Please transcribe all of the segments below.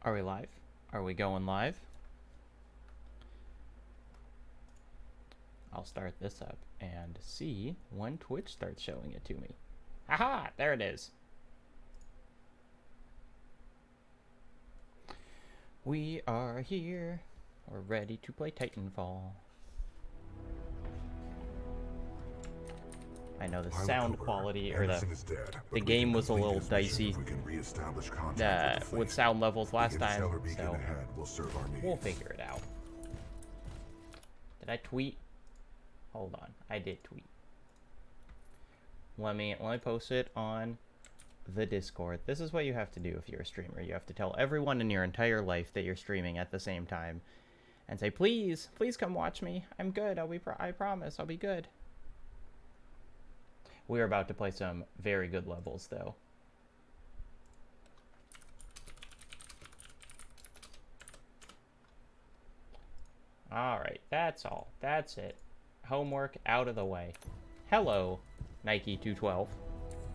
Are we live? Are we going live? I'll start this up and see when Twitch starts showing it to me. Haha! There it is. We are here. We're ready to play Titanfall. I know the sound quality or the game was a little dicey with sound levels last time, so we'll figure it out. Did I tweet? Hold on, I did tweet. Let me post it on the Discord. This is what you have to do if you're a streamer. You have to tell everyone in your entire life that you're streaming at the same time, and say, please come watch me. I'm good. I promise I'll be good. We're about to play some very good levels, though. Alright, that's all. That's it. Homework out of the way. Hello, Nike 212.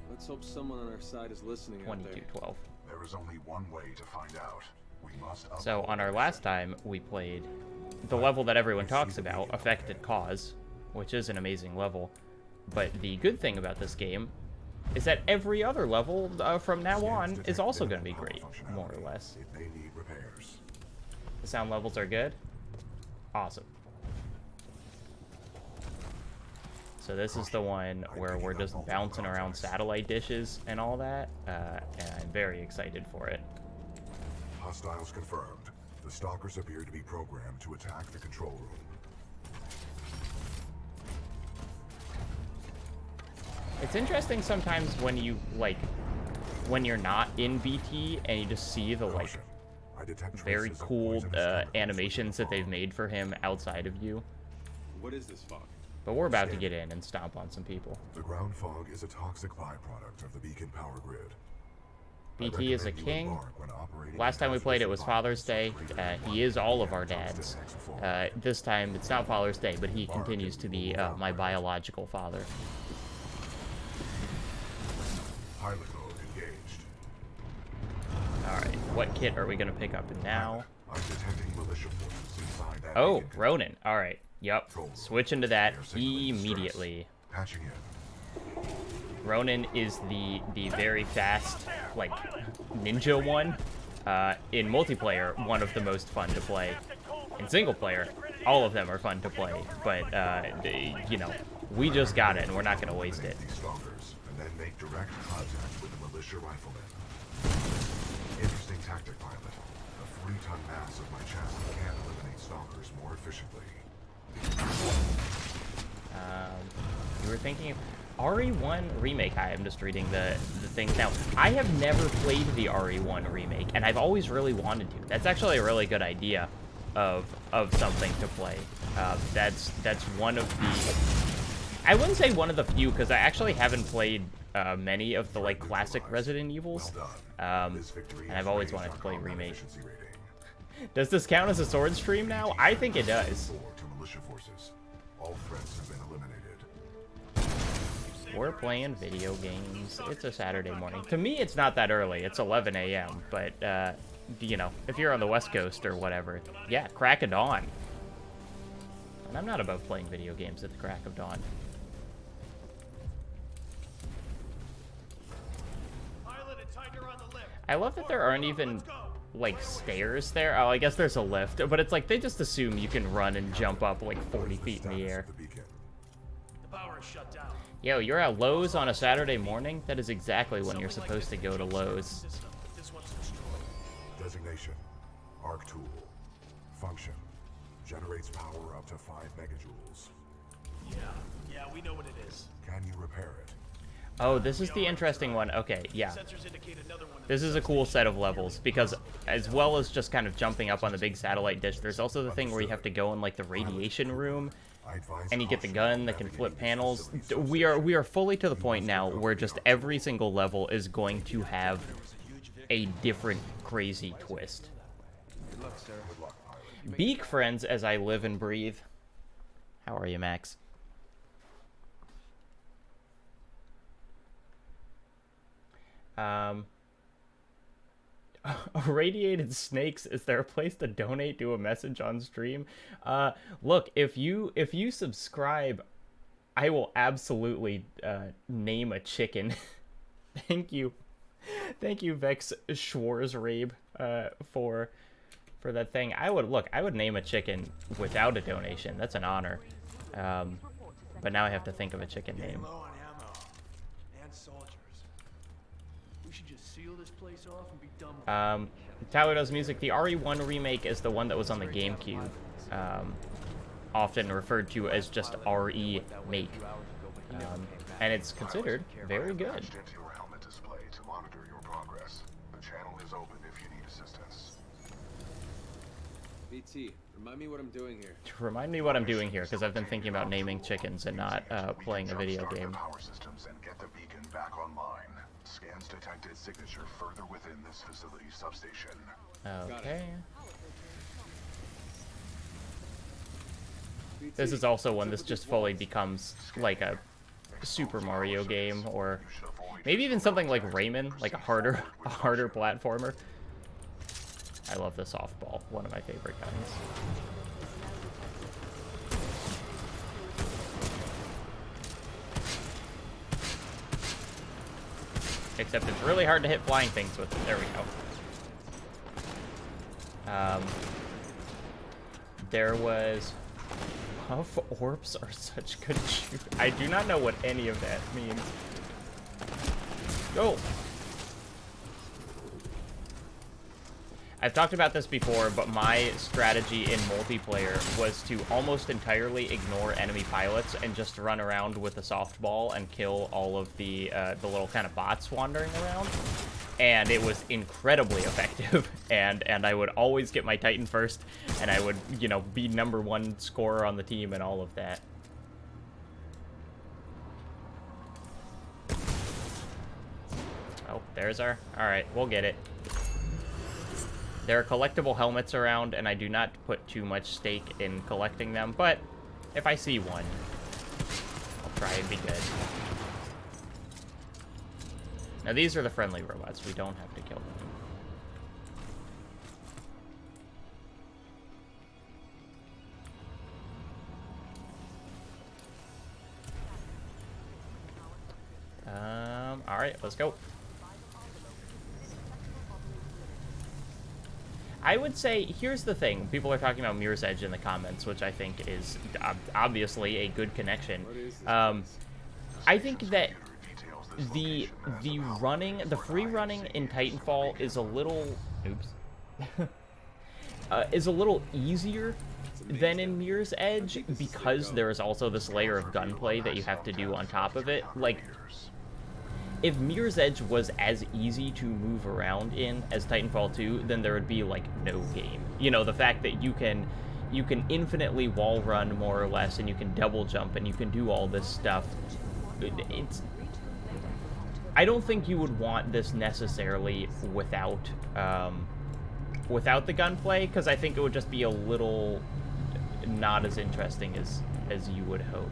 Let's hope someone on our side is listening. 2212. There is only one way to find out. We must. So on our last time, we played the level that everyone talks about, Affected Cause, which is an amazing level. But the good thing about this game is that every other level from now on is also going to be great, more or less. It may need repairs. The sound levels are good. Awesome. So this is the one where we're just bouncing around satellite dishes and all that, and I'm very excited for it. Hostiles confirmed. The stalkers appear to be programmed to attack the control room. It's interesting sometimes when you, when you're not in VT and you just see the, very cool animations that they've made for him outside of you. What is this fog? But we're about to get in and stomp on some people. The ground fog is a toxic byproduct of the beacon power grid. BT is a king. Last time we played it was Father's Day. He is all of our dads. This time it's not Father's Day, but he continues to be my biological father. Pilot mode engaged. Alright, what kit are we going to pick up now? I'm detecting militia forces inside that Oh, beacon. Ronin. Alright, yep. Switch into that immediately. Patching in. Ronin is the very fast, ninja one. In multiplayer, one of the most fun to play. In single player, all of them are fun to play. But, you know, we just got it and we're not going to waste it. These stalkers, and then make direct contact with the militia riflemen. Interesting tactic, pilot. A 40-ton mass of my chassis can eliminate stalkers more efficiently. You were thinking of RE1 remake. I'm just reading the things now. I have never played the RE1 remake, and I've always really wanted to. That's actually a really good idea of something to play. That's one of the... I wouldn't say one of the few, because I actually haven't played many of the classic Resident Evils. And I've always wanted to play remake. Does this count as a sword stream now? I think it does. All threats have been eliminated. We're playing video games. It's a Saturday morning. To me, it's not that early. It's 11 a.m. But, you know, if you're on the West Coast or whatever, yeah, crack of dawn. And I'm not above playing video games at the crack of dawn. I love that there aren't even, stairs there. Oh, I guess there's a lift. But it's they just assume you can run and jump up, 40 feet in the air. The power is shut down. Yo, you're at Lowe's on a Saturday morning? That is exactly when you're supposed to go to Lowe's. This one's destroyed. Designation. Arc tool. Function. Generates power up to 5 megajoules. Yeah, we know what it is. Can you repair it? Oh, this is the interesting one. Okay, yeah. Sensors indicate another one. This is a cool set of levels, because as well as just kind of jumping up on the big satellite dish, there's also the thing where you have to go in, the radiation room, and you get the gun that can flip panels. We are fully to the point now where just every single level is going to have a different crazy twist. Good luck, sir. Beak friends as I live and breathe. How are you, Max? Irradiated snakes, is there a place to donate to a message on stream? Look, if you subscribe, I will absolutely name a chicken. Thank you. Thank you, Vex Schwarzrabe, for that thing. I would name a chicken without a donation. That's an honor. But now I have to think of a chicken name. Low on ammo and soldiers. We should just seal this place off and be done with it. Tyler Does Music. The RE1 remake is the one that was on the GameCube. Often referred to as just RE Make. And it's considered very good. Attached into your helmet display to monitor your progress. The channel is open if you need assistance. BT, remind me what I'm doing here. Remind me what I'm doing here, because I've been thinking about naming chickens and not playing a video Jumpstart game. the power systems and get the beacon back online. Scans detected signature further within this facility substation. Okay. This is also one that just fully becomes like a Super Mario game, or maybe even something like Rayman, like a harder platformer. I love the softball, one of my favorite guns. Except it's really hard to hit flying things with it. There we go. There was... Puff orbs are such good shoot. I do not know what any of that means. Go! I've talked about this before, but my strategy in multiplayer was to almost entirely ignore enemy pilots and just run around with a softball and kill all of the little kind of bots wandering around. And it was incredibly effective, and I would always get my Titan first, and I would, you know, be #1 scorer on the team and all of that. Oh, there's our... Alright, we'll get it. There are collectible helmets around, and I do not put too much stake in collecting them, but if I see one, I'll try and be good. Now, these are the friendly robots. We don't have to kill them. Alright, let's go. I would say, here's the thing. People are talking about Mirror's Edge in the comments, which I think is obviously a good connection. I think that the free running in Titanfall is a little is a little easier than in Mirror's Edge, because there is also this layer of gunplay that you have to do on top of it. Like, if Mirror's Edge was as easy to move around in as Titanfall 2, then there would be like no game. You know, the fact that you can infinitely wall run more or less, and you can double jump, and you can do all this stuff. I don't think you would want this necessarily without the gunplay, because I think it would just be a little not as interesting as you would hope.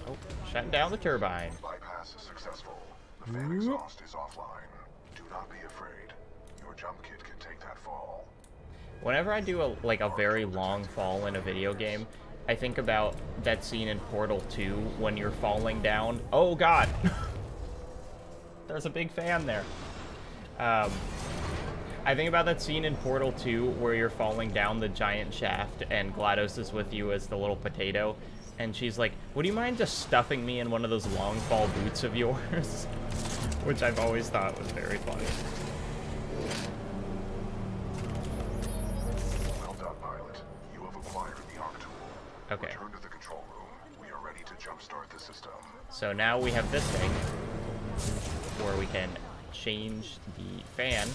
Oh, shutting down the turbine. Bypass is successful. The fan exhaust is offline. Do not be afraid. Your jump kit can take that fall. Whenever I do a very long fall in a video game, I think about that scene in Portal 2 when you're falling down. Oh god! There's a big fan there. I think about that scene in Portal 2 where you're falling down the giant shaft and GLaDOS is with you as the little potato, and she's like, would you mind just stuffing me in one of those long fall boots of yours? Which I've always thought was very funny. Well done, pilot. You have acquired the arc tool. Okay. Return to the control room. We are ready to jumpstart the system. So now we have this thing where we can change the fan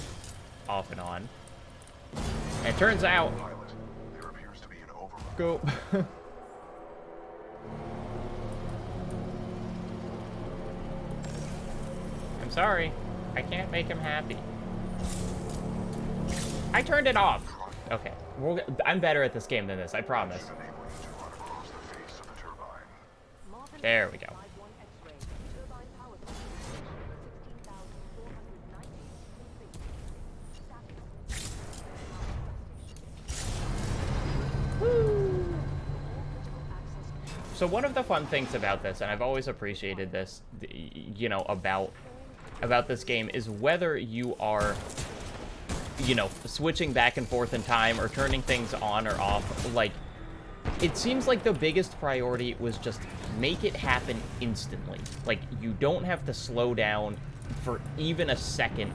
off and on. And it turns out... Pilot, there appears to be an override. Go. I'm sorry. I can't make him happy. I turned it off. Okay. I'm better at this game than this, I promise. Enable you to run across the face of the turbine. There we go. So one of the fun things about this, and I've always appreciated this, you know, about this game, is whether you are, you know, switching back and forth in time or turning things on or off. Like, it seems like the biggest priority was just make it happen instantly. Like, you don't have to slow down for even a second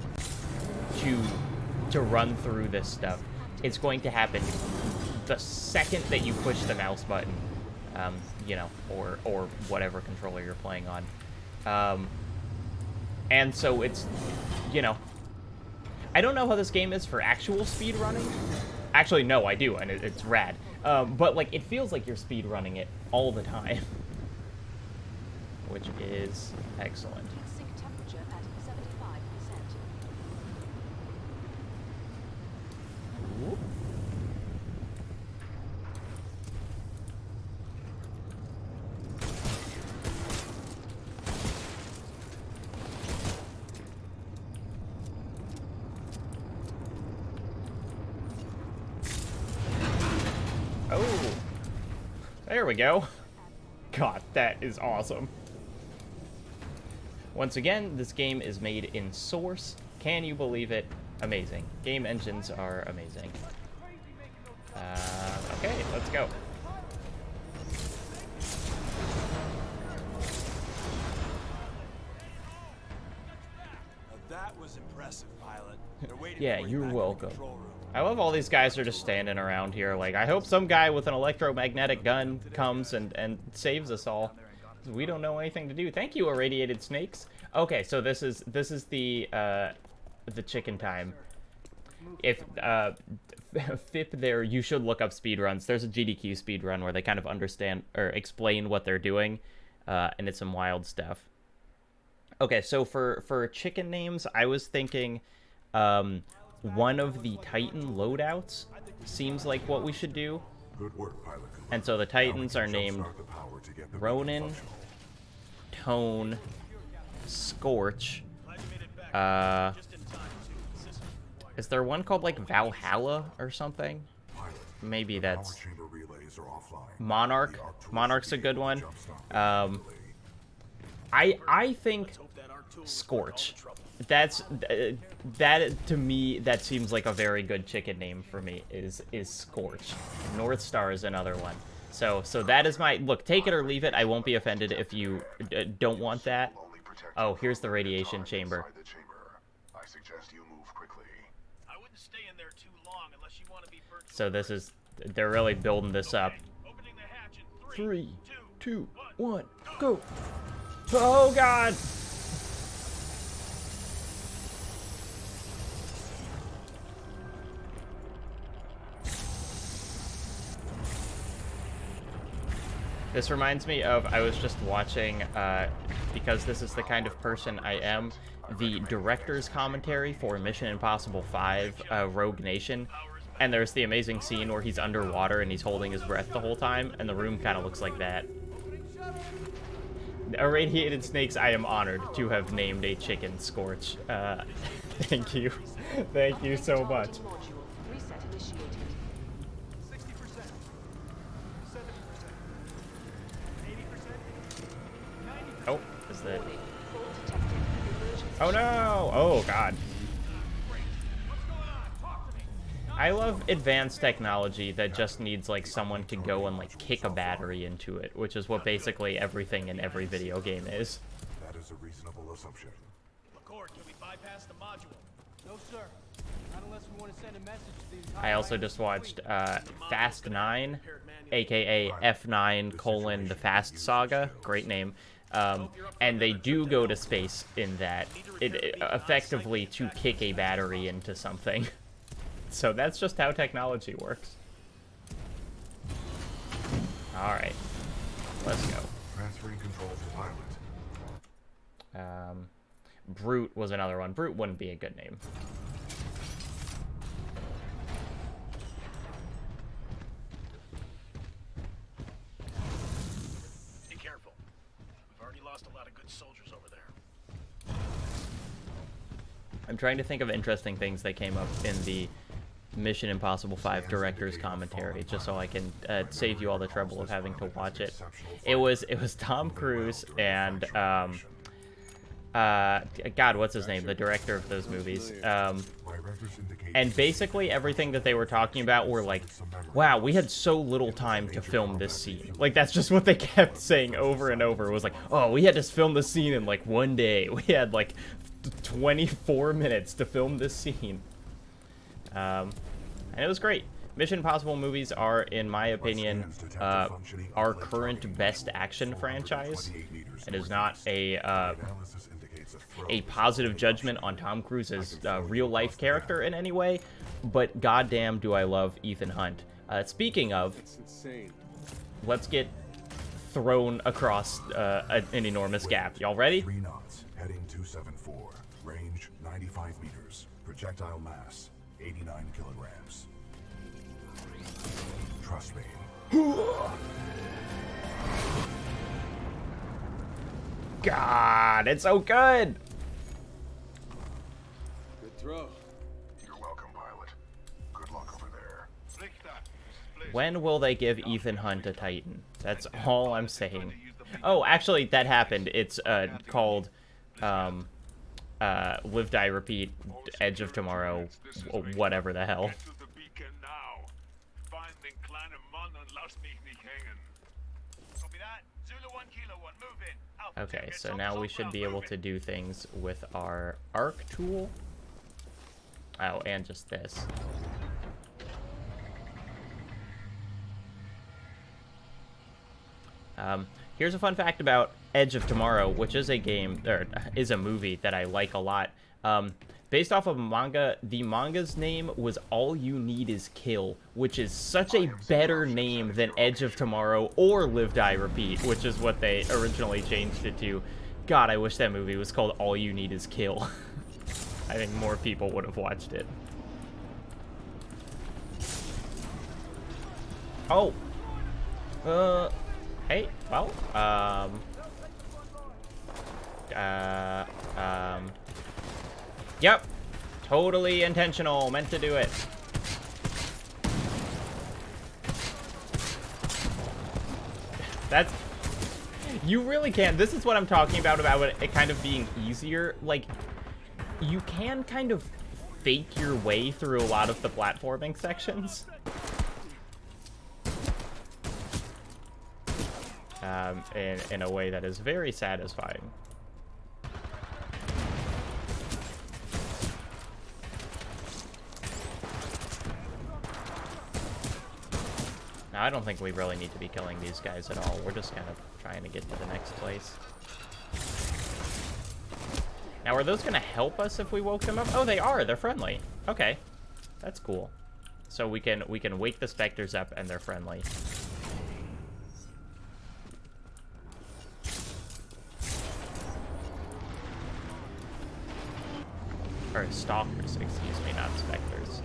to run through this stuff. It's going to happen the second that you push the mouse button, you know, or whatever controller you're playing on. And so it's, you know, I don't know how this game is for actual speed running. Actually, no, I do, and it's rad. But, like, it feels like you're speed running it all the time, which is excellent. Sync temperature at 75%. Ooh. Oh, there we go. God, that is awesome. Once again, this game is made in Source. Can you believe it? Amazing. Game engines are amazing. Okay, let's go. That was impressive, pilot. They're waiting Yeah, for you you're back in the welcome. control room. I love all these guys are just standing around here. Like, I hope some guy with an electromagnetic gun comes and saves us all. We don't know anything to do. Thank you, irradiated snakes. Okay, so this is the chicken time. If Fip there, you should look up speedruns. There's a GDQ speedrun where they kind of understand or explain what they're doing, and it's some wild stuff. Okay, so for chicken names, I was thinking one of the Titan loadouts seems like what we should do. Good work, pilot. And so the Titans are named Jumpstart the power to get the Ronin, vehicle functional. Tone, Scorch. Is there one called like Valhalla or something? Pilot, Maybe the power that's chamber relays are offline. Monarch. The Arcturus Monarch's a good vehicle one. jumpstart immediately. I think Scorch. That's that to me. That seems like a very good chicken name for me. Is Scorch. North Star is another one. So that is my look. Take it or leave it. I won't be offended if you don't want that. Oh, here's the radiation chamber. Inside the chamber. I suggest you move quickly. I wouldn't stay in there too long unless you want to be virtual. So this is they're really building this up. Opening the hatch in 3, 2, 1, go! Oh God! This reminds me of, I was just watching, because this is the kind of person I am, the director's commentary for Mission Impossible 5, Rogue Nation. And there's the amazing scene where he's underwater and he's holding his breath the whole time, and the room kind of looks like that. Irradiated Snakes, I am honored to have named a chicken Scorch. Thank you. Thank you so much. Module. Reset initiated. 60%, 70%, 80%, 90%. Oh, is that... Warning. Fault detected. Emergency. Oh no! Oh God. What's going on? Talk to me. I love advanced technology that just needs, like, someone to go and, like, kick a battery into it, which is what basically everything in every video game is. That is a reasonable assumption. McCord, can we bypass the module? No, sir. Not unless we want to send a message to the entire I also island just fleet. watched Fast 9, aka F9: The Fast Saga. Great name. And they do go to space in that, effectively to kick a battery into something. So that's just how technology works. Alright. Let's go. Transferring control to pilot. Brute was another one. Brute wouldn't be a good name. Be careful. We've already lost a lot of good soldiers over there. I'm trying to think of interesting things that came up in the Mission Impossible 5 director's commentary, just so I can save you all the trouble of having to watch it. It was Tom Cruise and God, what's his name? The director of those movies. And basically everything that they were talking about were like, wow, we had so little time to film this scene. Like, that's just what they kept saying over and over. It was like, oh, we had to film this scene in like one day. We had like 24 minutes to film this scene. And it was great. Mission Impossible movies are, in my opinion, our current best action franchise. It is not a positive judgment on Tom Cruise's real-life character in any way, but goddamn do I love Ethan Hunt. Speaking of, It's insane. let's get thrown across an enormous gap. Y'all ready? 3 knots, heading 274, range 95 meters, projectile mass 89 kilograms. Trust me. God, it's so good! Good throw. You're welcome, pilot. Good luck over there. When will they give Ethan Hunt a Titan? That's all I'm saying. Oh, actually, that happened. It's called Live, Die, Repeat, Edge of Tomorrow, whatever the hell. Okay, so now we should be able to do things with our arc tool. Oh, and just this. Here's a fun fact about Edge of Tomorrow, which is a game, or is a movie that I like a lot. Based off of a manga, the manga's name was All You Need Is Kill, which is such a better name than Edge of Tomorrow or Live, Die, Repeat, which is what they originally changed it to. God, I wish that movie was called All You Need Is Kill. I think more people would have watched it. Oh. Hey, well, yep, totally intentional, meant to do it. That's, you really can, this is what I'm talking about it kind of being easier. Like, you can kind of fake your way through a lot of the platforming sections. In a way that is very satisfying. Now, I don't think we really need to be killing these guys at all. We're just kind of trying to get to the next place. Now, are those going to help us if we woke them up? Oh, they are. They're friendly. Okay. That's cool. So we can wake the specters up and they're friendly. Or stalkers, excuse me, not specters.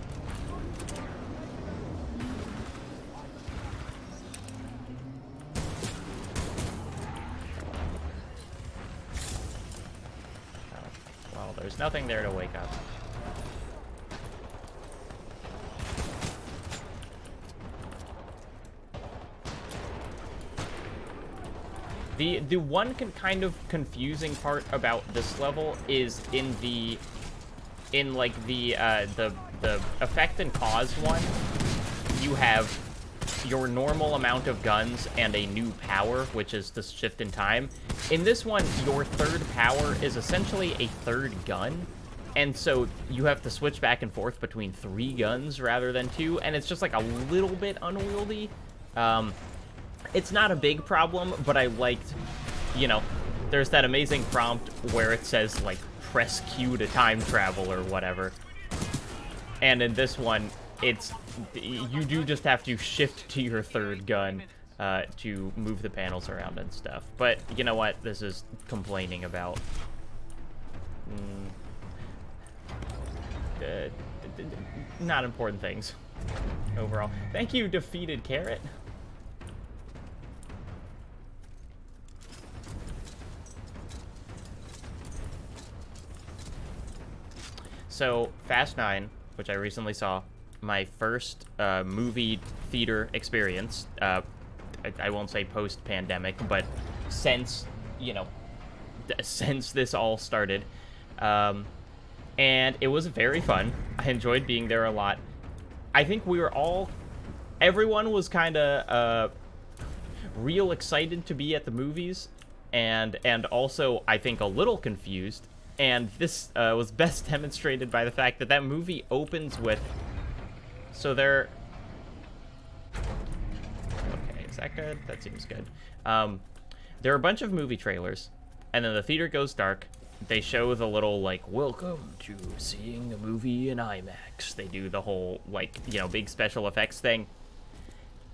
Oh, well, there's nothing there to wake up. The one kind of confusing part about this level is in the effect and cause one, you have your normal amount of guns and a new power, which is the shift in time. In this one, your third power is essentially a third gun, and so you have to switch back and forth between 3 guns rather than 2, and it's just like a little bit unwieldy. It's not a big problem, but I liked, you know, there's that amazing prompt where it says, like, press Q to time travel or whatever. And in this one, you do just have to shift to your third gun to move the panels around and stuff. But you know what? This is complaining about not important things overall. Thank you, Defeated Carrot. So, Fast 9, which I recently saw, my first movie theater experience. I won't say post-pandemic, but since, you know, since this all started. And it was very fun. I enjoyed being there a lot. I think we were all... Everyone was kind of real excited to be at the movies, and also, I think, a little confused. And this was best demonstrated by the fact that that movie opens with... So there... Okay, is that good? That seems good. There are a bunch of movie trailers, and then the theater goes dark. They show the little, like, welcome to seeing a movie in IMAX. They do the whole, like, you know, big special effects thing.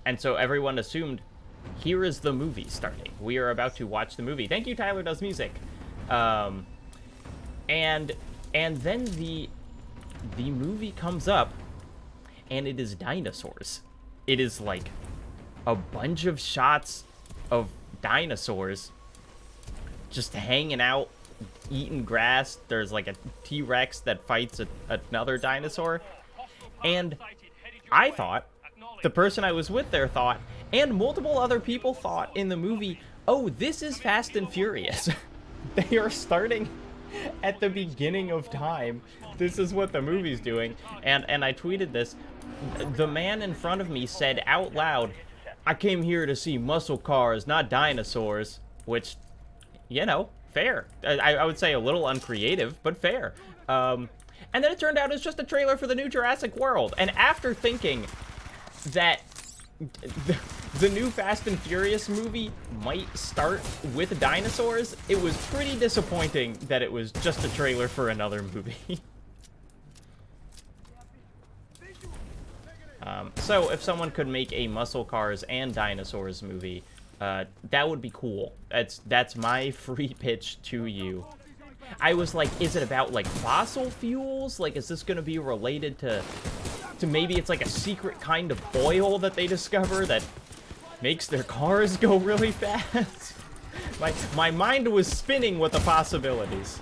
And so everyone assumed, here is the movie starting. We are about to watch the movie. Thank you, Tyler Does Music. And then the movie comes up, and it is dinosaurs. It is, like, a bunch of shots of dinosaurs just hanging out, eating grass. There's like a T-Rex that fights another dinosaur. And I thought, the person I was with there thought, and multiple other people thought in the movie, oh, this is Fast and Furious. They are starting at the beginning of time. This is what the movie's doing. And I tweeted this. The man in front of me said out loud, I came here to see muscle cars, not dinosaurs. Which, you know, fair. I would say a little uncreative, but fair. And then it turned out it's just a trailer for the new Jurassic World. And after thinking that the new Fast and Furious movie might start with dinosaurs, it was pretty disappointing that it was just a trailer for another movie. So if someone could make a muscle cars and dinosaurs movie, that would be cool. That's my free pitch to you. I was like, is it about, like, fossil fuels? Like, is this gonna be related to maybe it's like a secret kind of oil that they discover that makes their cars go really fast? My mind was spinning with the possibilities.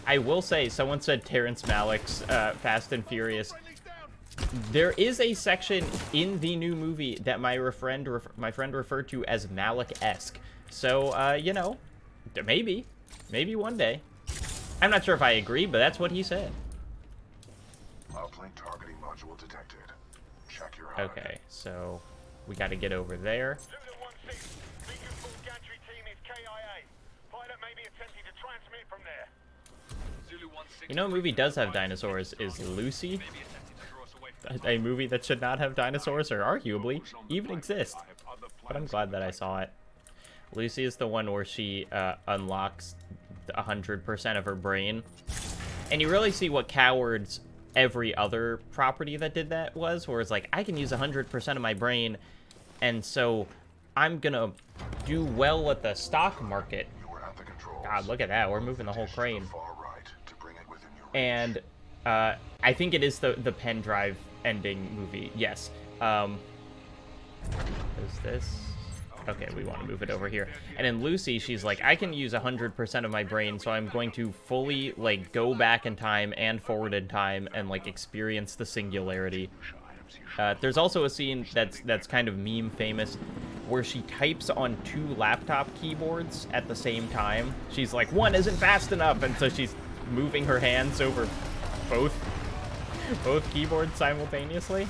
I will say, someone said Terrence Malick's Fast and Furious. There is a section in the new movie that my friend referred to as Malick-esque. So, you know, maybe one day. I'm not sure if I agree, but that's what he said. Uplink targeting module detected. Check your HUD. Okay, so we got to get over there. You know, a movie does have dinosaurs is Lucy. A movie that should not have dinosaurs, or arguably even exist. But I'm glad that I saw it. Lucy is the one where she unlocks 100% of her brain. And you really see what cowards every other property that did that was, where it's like, I can use 100% of my brain, and so I'm gonna do well at the stock market. God, look at that. We're moving the whole crane. And I think it is the pen drive ending movie. Yes. Is this? Okay, we want to move it over here. And in Lucy, she's like, I can use 100% of my brain, so I'm going to fully, like, go back in time and forward in time and, like, experience the singularity. There's also a scene that's kind of meme famous where she types on 2 laptop keyboards at the same time. She's like, one isn't fast enough, and so she's moving her hands over both keyboards simultaneously.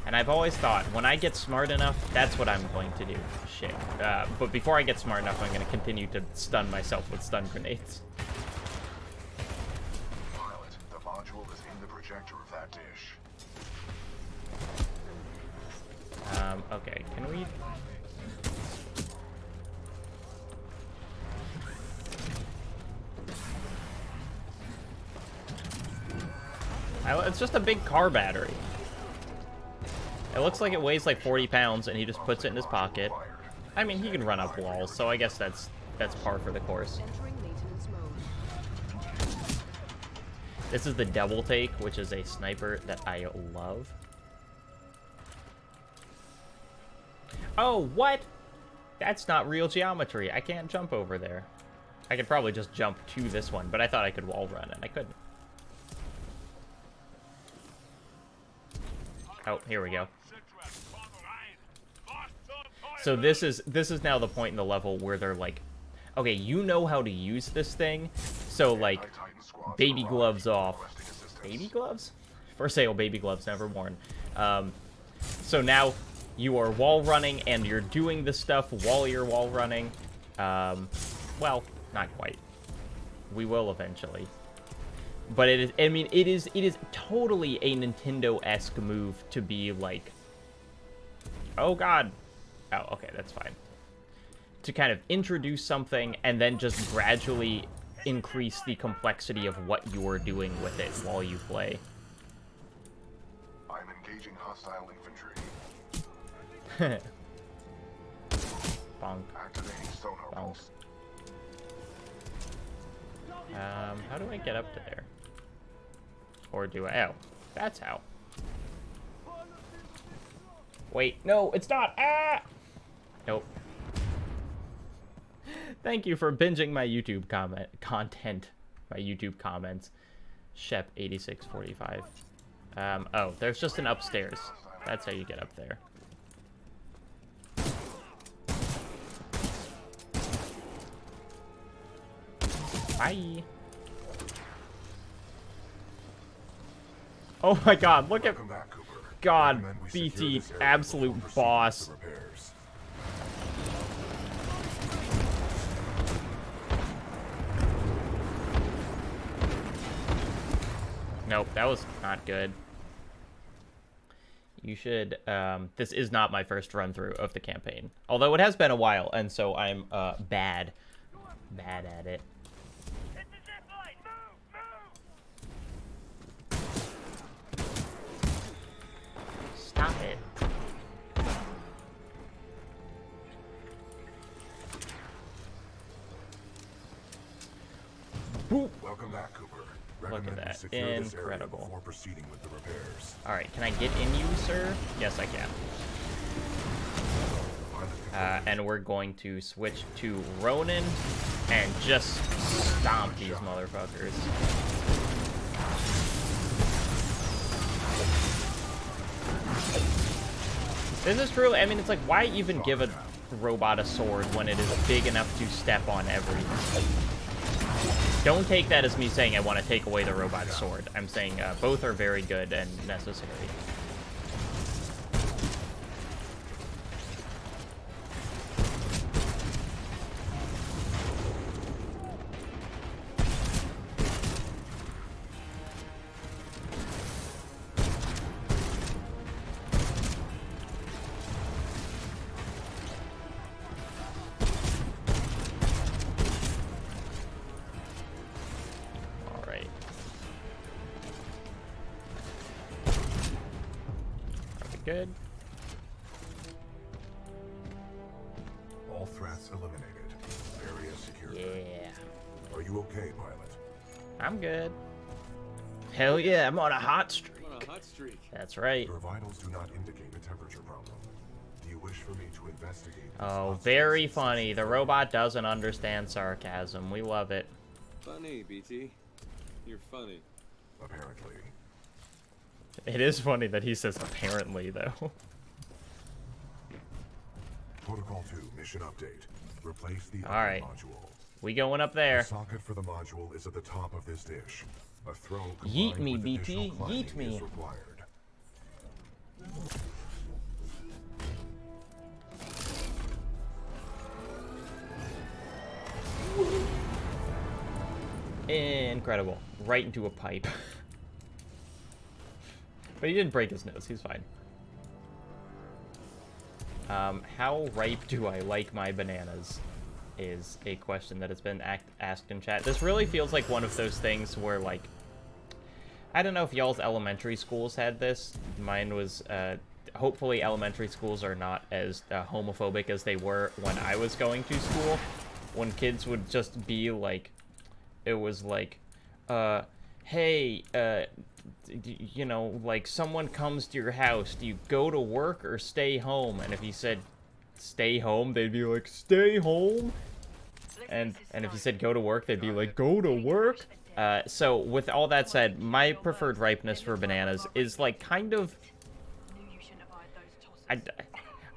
And I've always thought, when I get smart enough, that's what I'm going to do. Shit. But before I get smart enough, I'm going to continue to stun myself with stun grenades. Pilot, the module is in the projector of that dish. Okay, can we... It's just a big car battery. It looks like it weighs like 40 pounds, and he just puts it in his pocket. I mean, he can run up walls, so I guess that's par for the course. This is the Double Take, which is a sniper that I love. Oh, what? That's not real geometry. I can't jump over there. I could probably just jump to this one, but I thought I could wall run, and I couldn't. Oh, here we go. So this is now the point in the level where they're like, okay, you know how to use this thing, so like, baby gloves off. Baby gloves? For sale, baby gloves, never worn. So now you are wall running, and you're doing the stuff while you're wall running. Well, not quite. We will eventually. But it is, I mean, it is totally a Nintendo-esque move to be like, oh god. Oh, okay, that's fine. To kind of introduce something and then just gradually increase the complexity of what you are doing with it while you play. I'm engaging hostile infantry. Bonk. Activating sonar Bonk. pulse. How do I get up to there? Or do I? Oh, that's how. Wait, no, it's not. Ah! Nope. Thank you for binging my YouTube content. My YouTube comments. Shep8645. Oh, there's just an upstairs. That's how you get up there. Bye. Oh my god, look at... Welcome back, Cooper. God, Recommend we secure BT, this area absolute before proceeding boss. with the repairs. Nope, that was not good. You should, this is not my first run-through of the campaign. Although it has been a while, and so I'm, bad at it. Stop it. Boop. Welcome back, Cooper. Look at Recommend we that. secure this area Incredible. before proceeding with the repairs. Alright, can I get in you, sir? Yes, I can. And we're going to switch to Ronin and just stomp these motherfuckers. This is truly, I mean, it's like, why even give a robot a sword when it is big enough to step on everything? Don't take that as me saying I want to take away the robot's sword. I'm saying both are very good and necessary. Good. All threats eliminated. Area secure. Yeah. Are you okay, pilot? I'm good. Hell yeah, I'm on a hot streak. On a hot streak. That's right. Your vitals do not indicate a temperature problem. Do you wish for me to investigate this Oh, hot very space? funny. The robot doesn't understand sarcasm. We love it. Funny, BT. You're funny. Apparently. It is funny that he says apparently, though. Protocol 2, mission update. Replace the All right. module. We going up The there. socket for the module is at the top of this dish. A throw Yeet combined me, with BT, additional climbing yeet me. is required. Incredible. Right into a pipe. But he didn't break his nose. He's fine. How ripe do I like my bananas? Is a question that has been asked in chat. This really feels like one of those things where, like, I don't know if y'all's elementary schools had this. Mine was, hopefully elementary schools are not as homophobic as they were when I was going to school. When kids would just be like, it was like, hey, you know, like, someone comes to your house, do you go to work or stay home? And if you said stay home, they'd be like, stay home? And if you said go to work, they'd be like, go to work? So with all that said, my preferred ripeness for bananas is like kind of...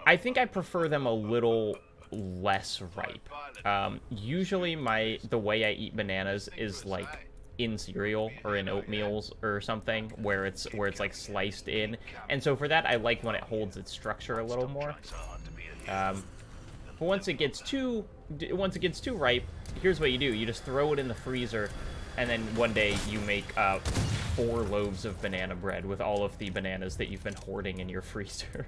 I think I prefer them a little less ripe. Usually the way I eat bananas is like in cereal or in oatmeals or something where it's like sliced in. And so for that, I like when it holds its structure a little more. But once it gets too ripe, here's what you do. You just throw it in the freezer, and then one day you make 4 loaves of banana bread with all of the bananas that you've been hoarding in your freezer.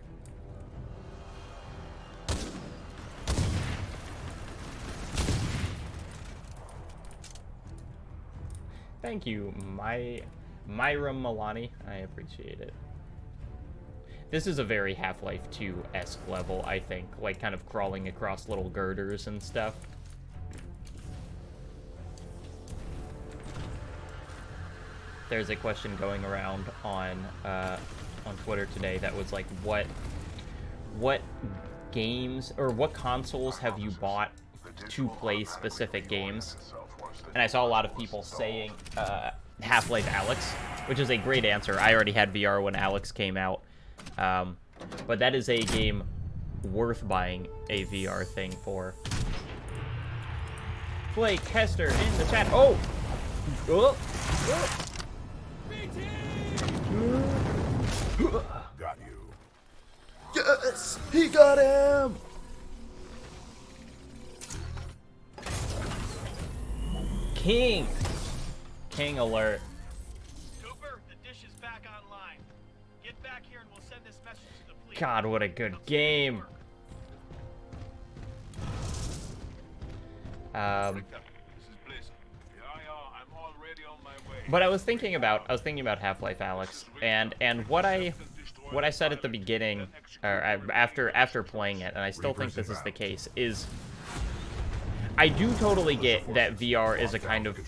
Thank you, Myra Milani. I appreciate it. This is a very Half-Life 2-esque level, I think. Like, kind of crawling across little girders and stuff. There's a question going around on Twitter today that was like, what games, or what consoles have you bought to play specific games? And I saw a lot of people saying Half-Life Alyx, which is a great answer. I already had VR when Alyx came out. But that is a game worth buying a VR thing for. Blake Hester in the chat. Oh! Oh! Oh! Got you. Yes! He got him! King alert. Cooper, the dish is back online. Get back here and we'll send this message to the police. God, what a good game. This is Blisk. I'm already on my way. But I was thinking about Half-Life Alyx, and what I said at the beginning, or after playing it, and I still think this is the case, is I do totally get that VR is a kind of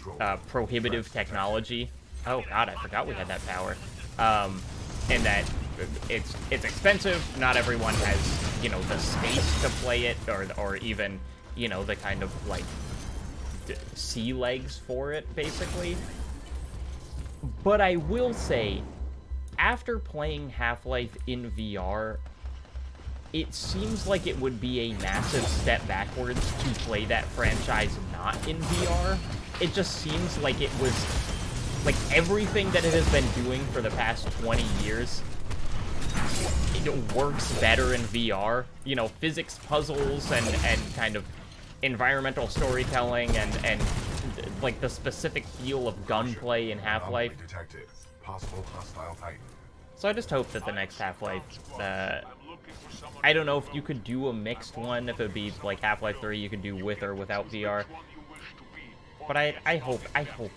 prohibitive technology. Oh god, I forgot we had that power. And that it's expensive. Not everyone has, you know, the space to play it, or even, you know, the kind of like sea legs for it, basically. But I will say, after playing Half-Life in VR, it seems like it would be a massive step backwards to play that franchise not in VR. It just seems like it was, like, everything that it has been doing for the past 20 years, it works better in VR. You know, physics puzzles and kind of environmental storytelling and like the specific feel of gunplay in Half-Life. Detected. Possible hostile Titan. So I just hope that the next Half-Life, I don't know if you could do a mixed one, if it would be like Half-Life 3, you could do with or without VR. But I hope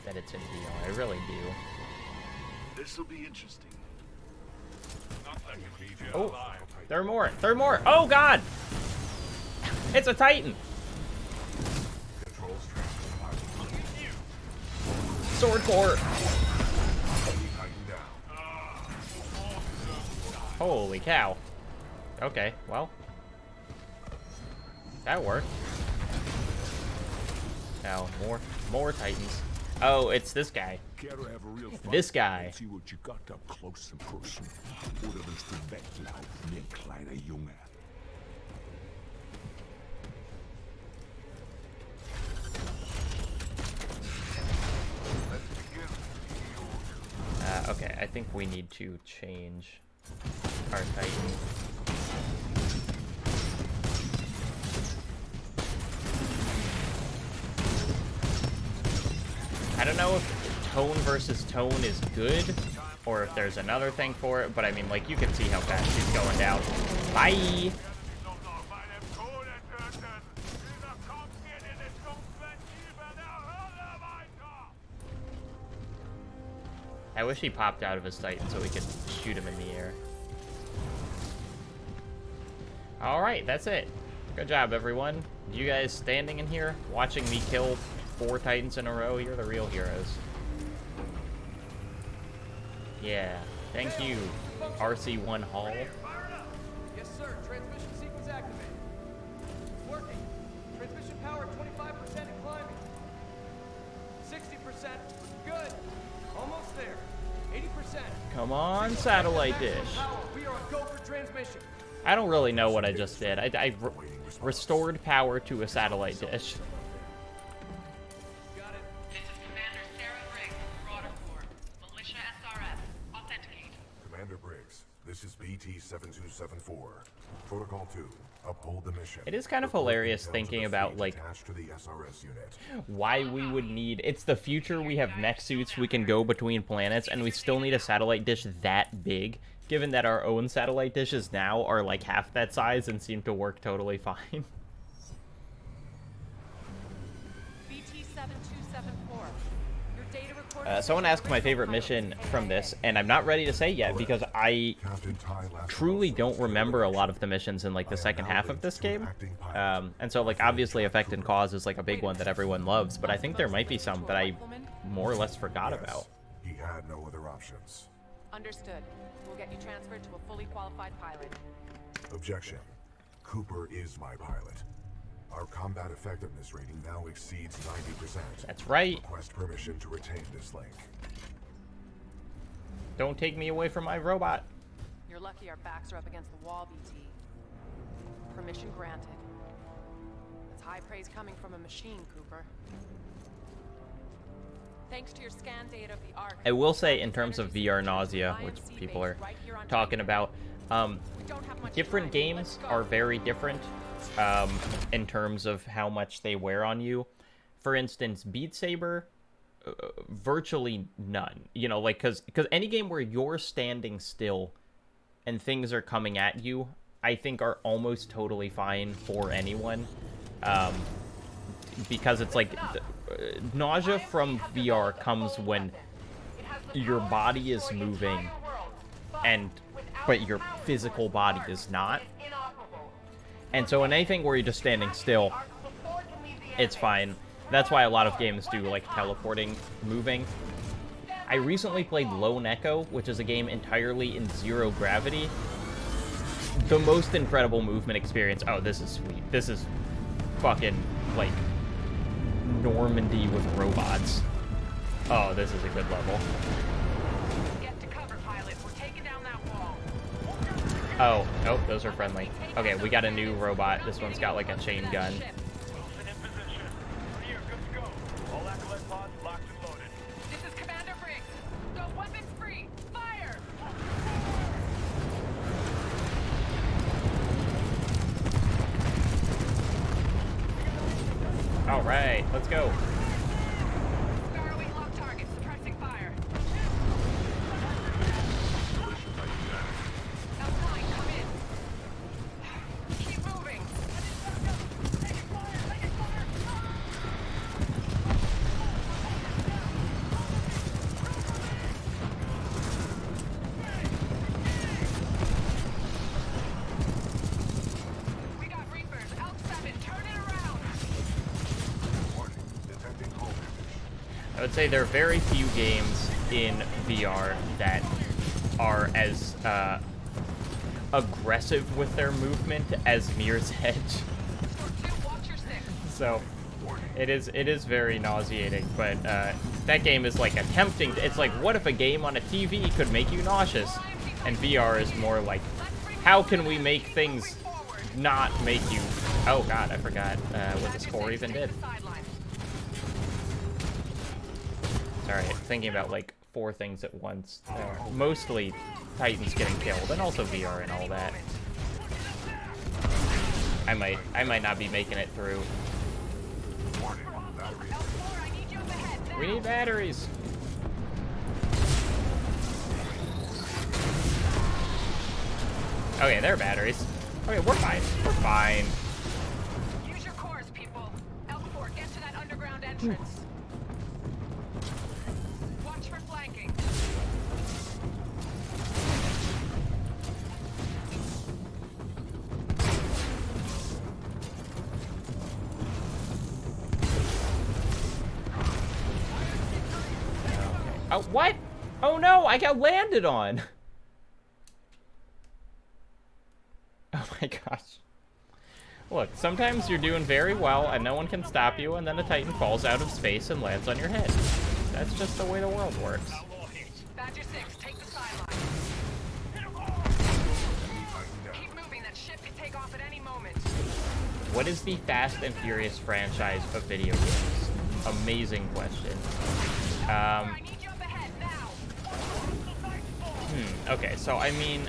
that it's in VR. I really do. This will be interesting. Oh, there are more. There are more. Oh god! It's a Titan. Controls transfer. Sword core. Titan down. Holy cow. Okay, well. That worked. Now, more Titans. Oh, it's this guy. Care to have a real fight? This guy. See what you got up close and personal. Oder willst du weglaufen, ihr kleiner Junge? Okay, I think we need to change our Titan. I don't know if tone versus tone is good, or if there's another thing for it, but I mean, like, you can see how fast she's going down. Bye! I wish he popped out of his Titan so we could shoot him in the air. Alright, that's it. Good job, everyone. You guys standing in here, watching me kill 4 Titans in a row, you're the real heroes. Yeah, thank you, RC1 Hall. Yes, sir. Transmission sequence activated. Working. Transmission power 25% and climbing. 60%. Good. Almost there. 80%. Come on, satellite dish. Power. We are on go for transmission. I don't really know what I just did. I restored power to a satellite dish. Got it. This is Commander Sarah Briggs, Marauder Corps. Militia SRS. Authenticate. Commander Briggs, this is BT-7274. Protocol 2, uphold the mission. It is kind of Report hilarious intel to thinking the about, fleet like, attached to the SRS unit. why we would need... It's the future, we have mech suits, we can go between planets, and we still need a satellite dish that big, given that our own satellite dishes now are like half that size and seem to work totally fine. BT-7274. Your data recording... Someone asked my favorite mission from this, and I'm not ready to say yet, because I Captain Ty Laszlo truly don't from remember a lot Federation. of the missions in, like, the I am second now half of linked this to an game. acting pilot. And so, like, obviously Effect and Cause is, like, a big one that everyone loves, but I think there might be some that I more or less forgot Yes, about. he had no other options. Understood. We'll get you transferred to a fully qualified pilot. Objection. Cooper is my pilot. Our combat effectiveness rating now exceeds 90%. That's right. Request permission to retain this link. Don't take me away from my robot. You're lucky our backs are up against the wall, BT. Permission granted. That's high praise coming from a machine, Cooper. Thanks to your scan data of the Ark. I will say, in terms of VR nausea, which people are talking about, different games are very different in terms of how much they wear on you. For instance, Beat Saber, virtually none. You know, like, because any game where you're standing still and things are coming at you, I think are almost totally fine for anyone. Because it's like, nausea from VR comes when your body is moving but your physical body is not. And so in anything where you're just standing still, it's fine. That's why a lot of games do, like, teleporting moving. I recently played Lone Echo, which is a game entirely in zero gravity. The most incredible movement experience. Oh, this is sweet. This is fucking, like, Normandy with robots. Oh, this is a good level. Get to cover, pilot. We're taking down that wall. Oh, nope, those are friendly. Okay, we got a new robot. This one's got, like, a chain gun. Wilson in position. Clear, good to go. All acolyte pods locked and loaded. This is Commander Briggs. Go weapons free. Fire! All right, let's go. Sparrow 8 lock target. Suppressing fire. L9, come in. Keep moving. We got Reapers. L7, turn it around. Warning, detecting hull damage. I would say there are very few games in VR that are as aggressive with their movement as Mirror's Edge. Score 2, watch your 6. So it is very nauseating, but that game is like attempting to, it's like, what if a game on a TV could make you nauseous? And VR is more like, how can we make things not make you... Oh god, I forgot what the score even did. Sorry, thinking about like 4 things at once. Mostly Titans getting killed, and also VR and all that. I might not be making it through. We need batteries. Okay, they're batteries. Okay, we're fine. We're fine. Use your cores, people. L4, get to that underground entrance. Watch for flanking. Oh, what? Oh no, I got landed on. Oh my gosh. Look, sometimes you're doing very well and no one can stop you, and then a Titan falls out of space and lands on your head. That's just the way the world works. Badger 6, take the sideline. Keep moving, that ship can take off at any moment. What is the Fast and Furious franchise of video games? Amazing question. I need you up ahead now. Okay, so I mean,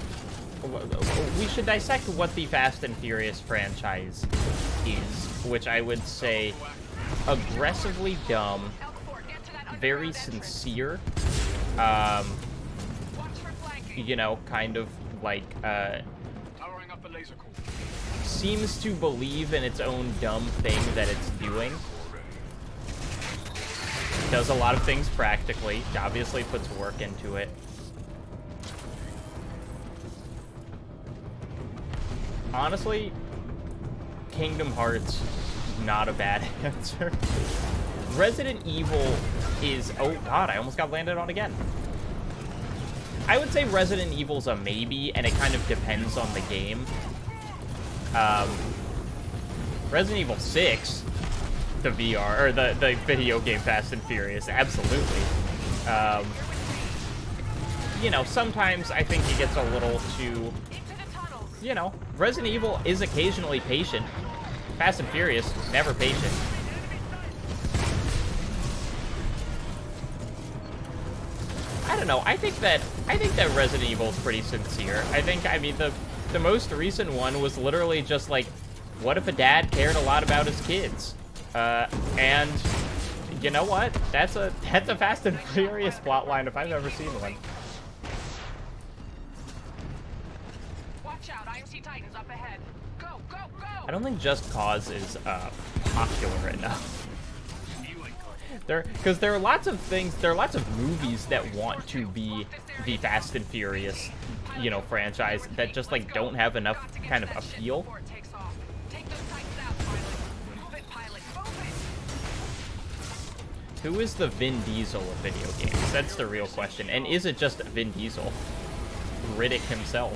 we should dissect what the Fast and Furious franchise is, which I would say aggressively dumb, very sincere, you know, kind of like, seems to believe in its own dumb thing that it's doing. Does a lot of things practically, obviously puts work into it. Honestly, Kingdom Hearts, not a bad answer. Resident Evil is... Oh, God, I almost got landed on again. I would say Resident Evil's a maybe, and it kind of depends on the game. Resident Evil 6, the VR, or the video game Fast and Furious, absolutely. You know, sometimes I think it gets a little too... You know, Resident Evil is occasionally patient. Fast and Furious, never patient. I don't know. I think that Resident Evil is pretty sincere. I mean, the most recent one was literally just like, what if a dad cared a lot about his kids? And you know what? That's a Fast and Furious plotline if I've ever seen one. Watch out, IMC Titans up ahead. Go, go, go! I don't think Just Cause is popular enough. Because there are lots of things, there are lots of movies that want to be the Fast and Furious, you know, franchise that just like don't have enough kind of appeal. Who is the Vin Diesel of video games? That's the real question. And is it just Vin Diesel? Riddick himself.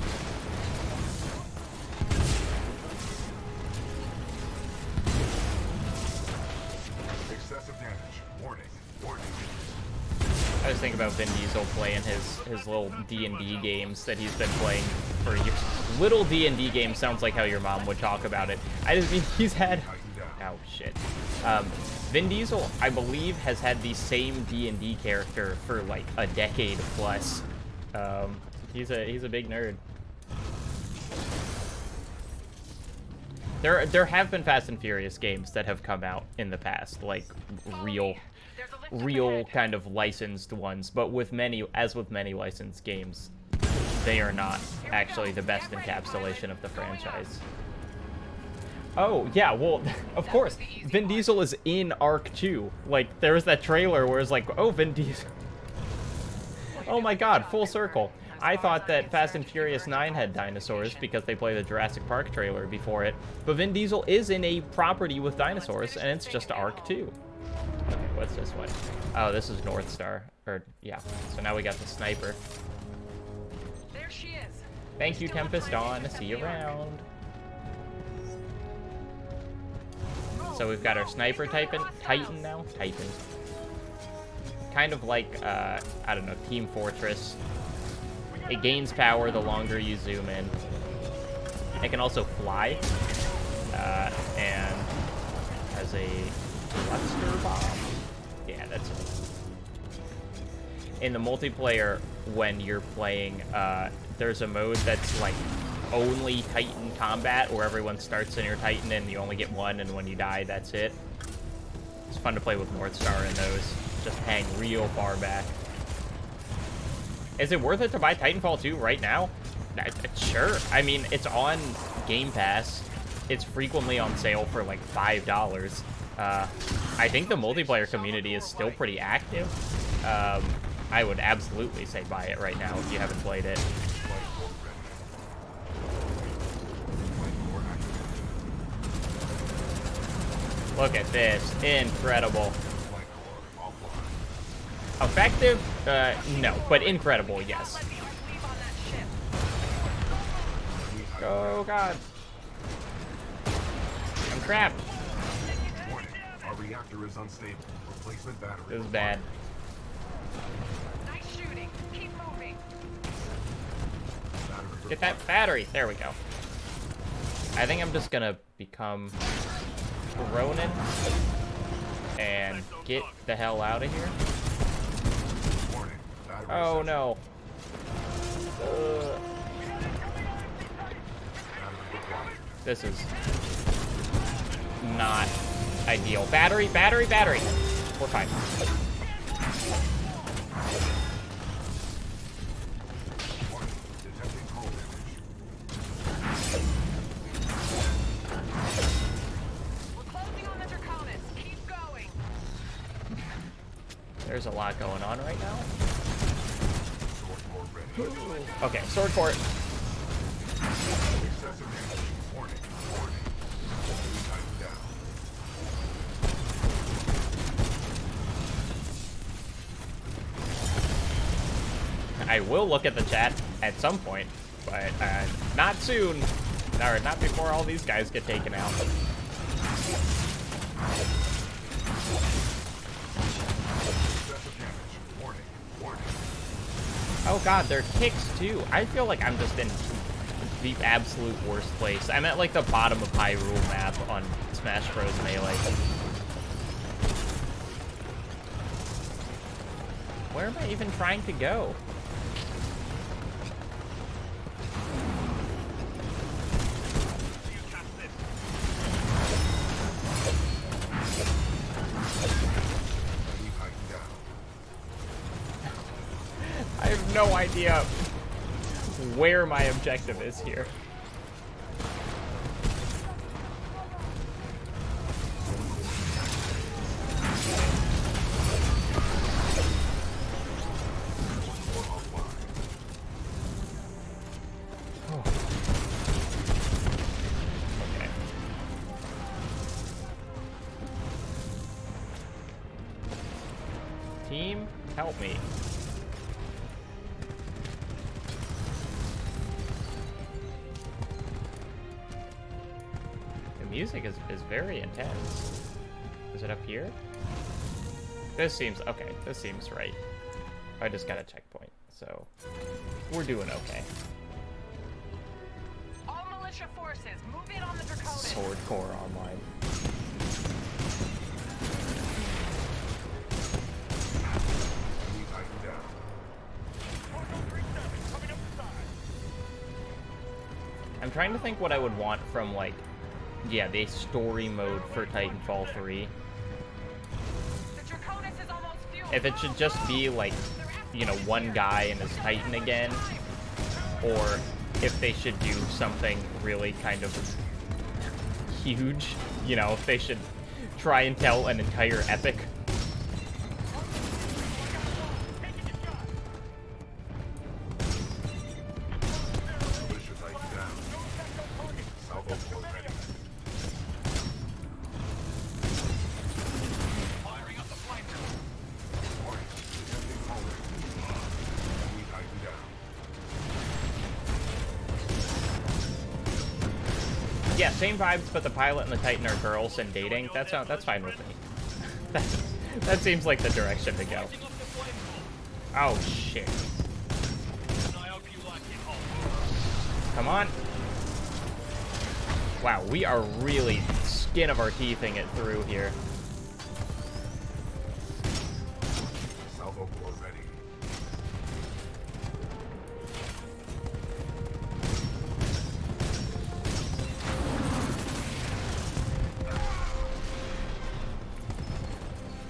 Excessive damage. Warning. Warning. I was thinking about Vin Diesel playing his little D&D games that he's been playing for years. Little D&D game sounds like how your mom would talk about it. I just mean he's had... Oh, shit. Vin Diesel, I believe, has had the same D&D character for like a decade plus. He's a big nerd. There have been Fast and Furious games that have come out in the past, like real kind of licensed ones, but with many licensed games, they are not actually the best encapsulation of the franchise. Oh, yeah, well, of course, Vin Diesel is in Arc 2. Like, there was that trailer where it's like, oh, Vin Diesel. Oh my god, full circle. I thought that Fast and Furious 9 had dinosaurs because they played the Jurassic Park trailer before it. But Vin Diesel is in a property with dinosaurs, and it's just Arc 2. Okay, what's this one? Oh, this is North Star. Or, yeah. So now we got the sniper. There she is. Thank you, Tempest Dawn. See you around. So we've got our sniper Titan now. Titan. Kind of like, I don't know, Team Fortress. It gains power the longer you zoom in. It can also fly. And has a cluster bomb. Yeah, that's it. In the multiplayer, when you're playing, there's a mode that's like only Titan combat, where everyone starts in your Titan and you only get one, and when you die, that's it. It's fun to play with North Star in those. Just hang real far back. Is it worth it to buy Titanfall 2 right now? Sure. I mean, it's on Game Pass. It's frequently on sale for like $5. I think the multiplayer community is still pretty active. I would absolutely say buy it right now if you haven't played it. Look at this. Incredible. Effective? No. But incredible, yes. Oh, God. crap. Warning, our reactor is unstable. Replacement battery. This is bad. Nice shooting. Keep moving. Battery Get that battery. There we go. I think I'm just gonna become Ronin and get the hell out of here. Warning, battery Oh essential. no. Battery required. This is not ideal. Battery, battery, battery. We're fine. Warning, detecting hull damage. We're closing on the Draconis. Keep going. There's a lot going on right now. Sword core ready. Okay, sword court. Excessive damage. Warning, warning. Tighten down. I will look at the chat at some point, but not soon. Or not before all these guys get taken out. Excessive damage. Warning, warning. Oh god, they're kicks too. I feel like I'm just in the absolute worst place. I'm at like the bottom of Hyrule map on Smash Bros. Melee. Where am I even trying to go? Enemy tighten down. I have no idea where my objective is here. Okay. Team, help me. The music is very intense. Is it up here? This seems, okay, this seems right. I just got a checkpoint, so we're doing okay. All militia forces, move in on the Draconis. Sword Core Online. Enemy tighten down. I'm trying to think what I would want from, like, yeah, the story mode for Titanfall 3. The Draconis is almost fueled. If it should just be, like, you know, one guy and his Titan again, or if they should do something really kind of huge, you know, if they should try and tell an entire epic. Militia tighten down. Salvo core ready. Warning, detecting hull damage. Enemy tighten down. Yeah, same vibes, but the pilot and the Titan are girls and dating. That's fine with me. That seems like the direction to go. Oh shit! Come on! Wow, we are really skin of our teething it through here. Salvo core ready.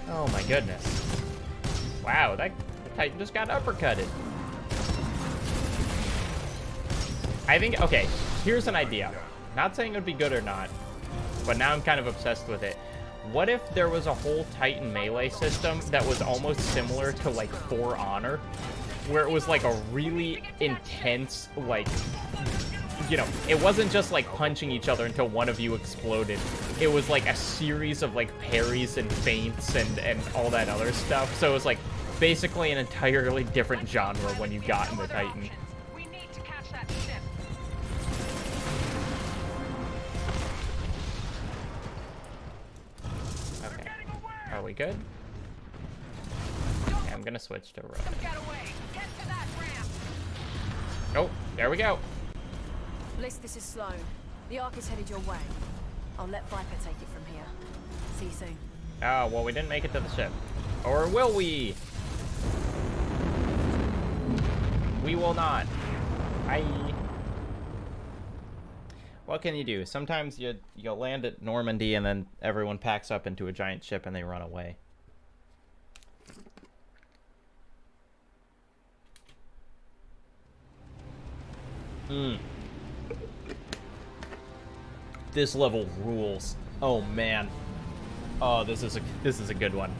Oh my goodness. Wow, that Titan just got uppercutted. I think, okay, here's an idea. Not saying it would be good or not, but now I'm kind of obsessed with it. What if there was a whole Titan melee system that was almost similar to, like, For Honor? Where it was, like, a really intense, like, you know, it wasn't just, like, punching each other until one of you exploded. It was, like, a series of, like, parries and feints and all that other stuff. So it was, like, basically an entirely different genre when you got in the Titan. We need to catch that ship. we good? Okay, I'm gonna switch to road. Get away. Get to that ramp. Oh, there we go. Blisk, this is Sloan. The Ark is headed your way. I'll let Viper take it from here. See you soon. Oh, well, we didn't make it to the ship. Or will we? We will not. Bye. What can you do? Sometimes you'll land at Normandy and then everyone packs up into a giant ship and they run away. This level rules. Oh man. Oh, this is a good one.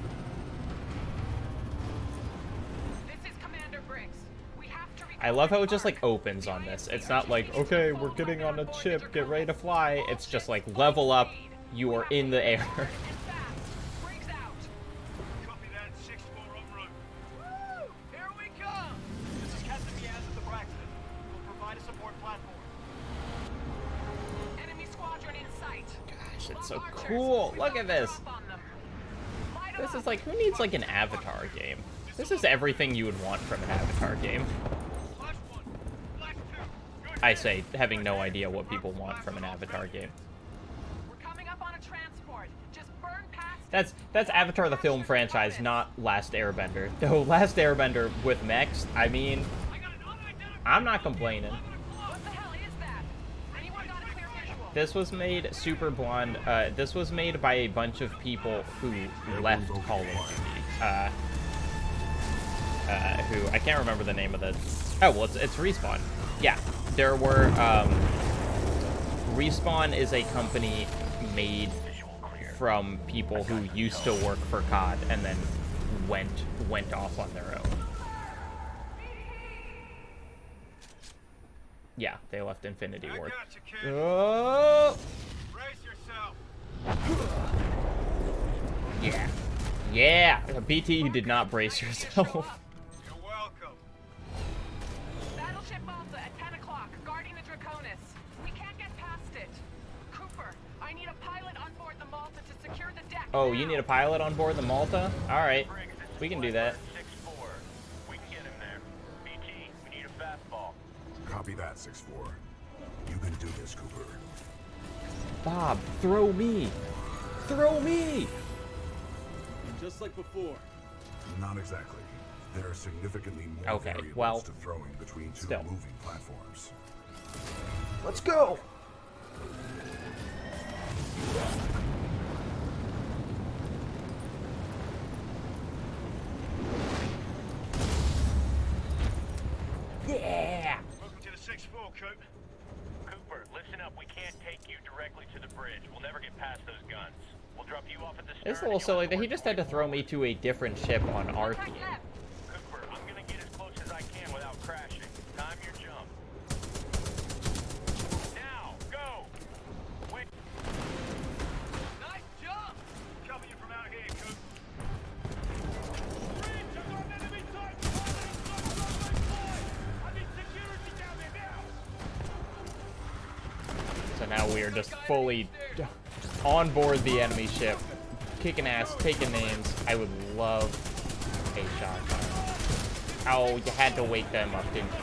This is Commander Briggs. We have to I love how it just like opens on this. It's not like, okay, we're getting on a ship, get ready to fly. It's just like level up, you are in the air. Briggs out. Copy that. 6-4 en route. Woo! Here we come. This is Captain Miaz at the Braxton. We'll provide a support platform. Enemy squadron in sight. Gosh, it's so cool. Look at this. This is like, who needs like an Avatar game? This is everything you would want from an Avatar game. Flash 1. Flash 2. Good. I say, having no idea what people want from an Avatar game. We're coming up on a transport. Just burn past. That's Avatar the film franchise, not Last Airbender. Though Last Airbender with mechs, I mean, I got an unidentified I'm not complaining. What the hell is that? Anyone got a clear visual? This was made super blonde. This was made by a bunch of people who left Call of Duty. Who I can't remember the name of the. Oh well, it's Respawn. Yeah, there were. Respawn is a company made from people who used to work for COD and then went off on their own. Yeah, they left Infinity I Ward. got you, kid. Oh! Brace yourself. Yeah. Yeah! BT, you did not brace yourself. You're welcome. Battleship Malta at 10 o'clock, guarding the Draconis. We can't get past it. Cooper, I need a pilot on board the Malta to secure the deck. Oh, you need a pilot on board the Malta? Alright. We can do that. 6-4. We can get him there. BT, we need a fastball. Copy that, 6-4. You can do this, Cooper. Bob, throw me! Throw me! Just like before. Not exactly. There are significantly more Okay, variables well, to throwing between two still. moving platforms. Let's go. Yeah! Welcome to the 6-4, Coop. Cooper, listen up. We can't take you directly to the bridge. We'll never get past those guns. We'll drop you off at the stern. It's a little silly that he just had to throw me to a different ship on our team. Cooper, I'm gonna get as close as I can without crashing. Time your jump. Now, go! Wait. Nice jump! Cover you from out here, Coop. I need security down there now! So now we are just fully on board the enemy ship, kicking ass, taking names. I would love a shotgun. Oh, you had to wake them up, didn't you?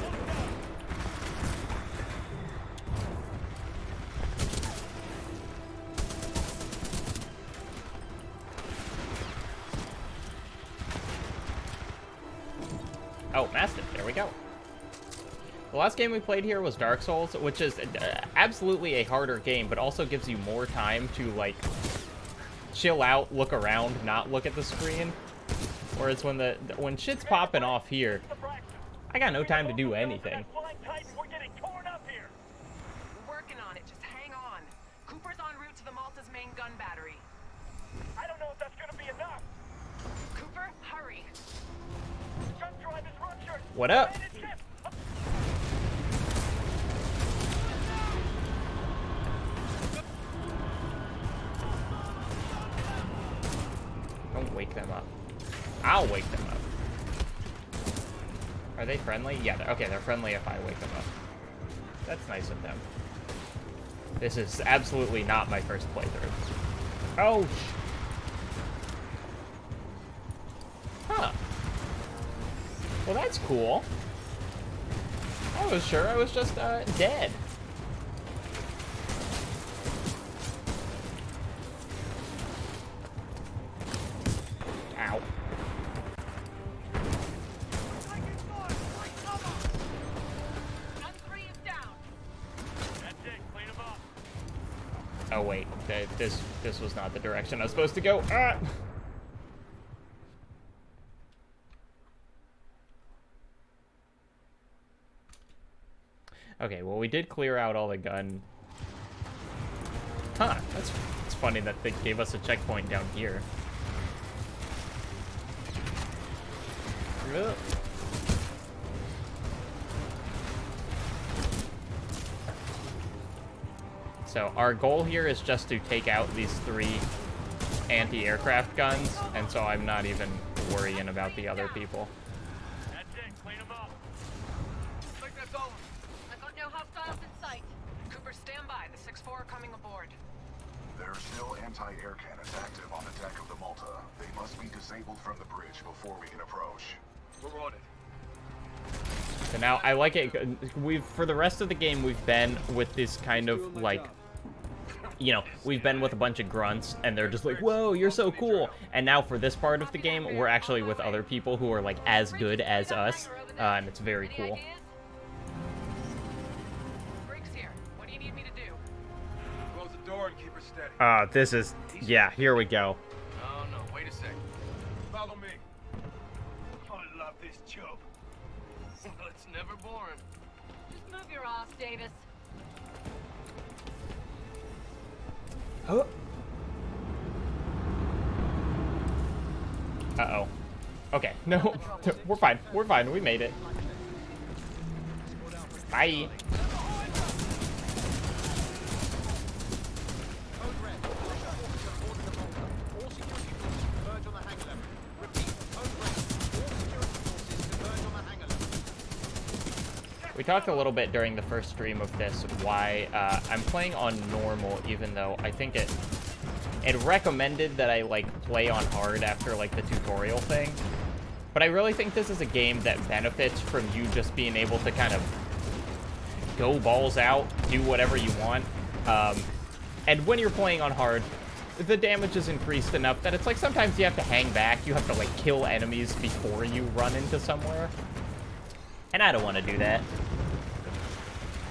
Oh, Mastiff, there we go. The last game we played here was Dark Souls, which is absolutely a harder game, but also gives you more time to, like, chill out, look around, not look at the screen. Whereas when shit's popping off here, I got no time to do anything. We're getting torn up here. We're working on it. Just hang on. Cooper's en route to the Malta's main gun battery. I don't know if that's gonna be enough. Cooper, hurry. Jump drive is ruptured. What up? Don't wake them up. I'll wake them up. Are they friendly? Yeah, okay, they're friendly if I wake them up. That's nice of them. This is absolutely not my first playthrough. Oh, Well, that's cool. I was sure I was just dead. Ow. Oh wait, this was not the direction I was supposed to go. Ah! Okay, well we did clear out all the gun. Huh, it's funny that they gave us a checkpoint down here. Ugh. So our goal here is just to take out these 3 anti-aircraft guns, and so I'm not even worrying about the other people. That's it. Clean them up. I think that's all. I've got no hostiles in sight. Cooper, stand by. The 6-4 are coming aboard. There are still anti-air cannons active on the deck of the Malta. They must be disabled from the bridge before we can approach. We're on it. So now I like it. For the rest of the game, we've been with this kind of like, you know, we've been with a bunch of grunts, and they're just like, whoa, you're so cool. And now for this part of the game, we're actually with other people who are like as good as us, and it's very cool. Briggs here. What do you need me to do? Close the door and keep her steady. This is, yeah, here we go. Oh no, wait a second. Follow me. I love this job. It's never boring. Just move your ass, Davis. Oh. Uh-oh. Okay, no, we're fine. We're fine. We made it. Bye. We talked a little bit during the first stream of this why I'm playing on normal, even though I think it recommended that I like play on hard after like the tutorial thing. But I really think this is a game that benefits from you just being able to kind of go balls out, do whatever you want. And when you're playing on hard, the damage is increased enough that it's like sometimes you have to hang back, you have to like kill enemies before you run into somewhere. And I don't want to do that.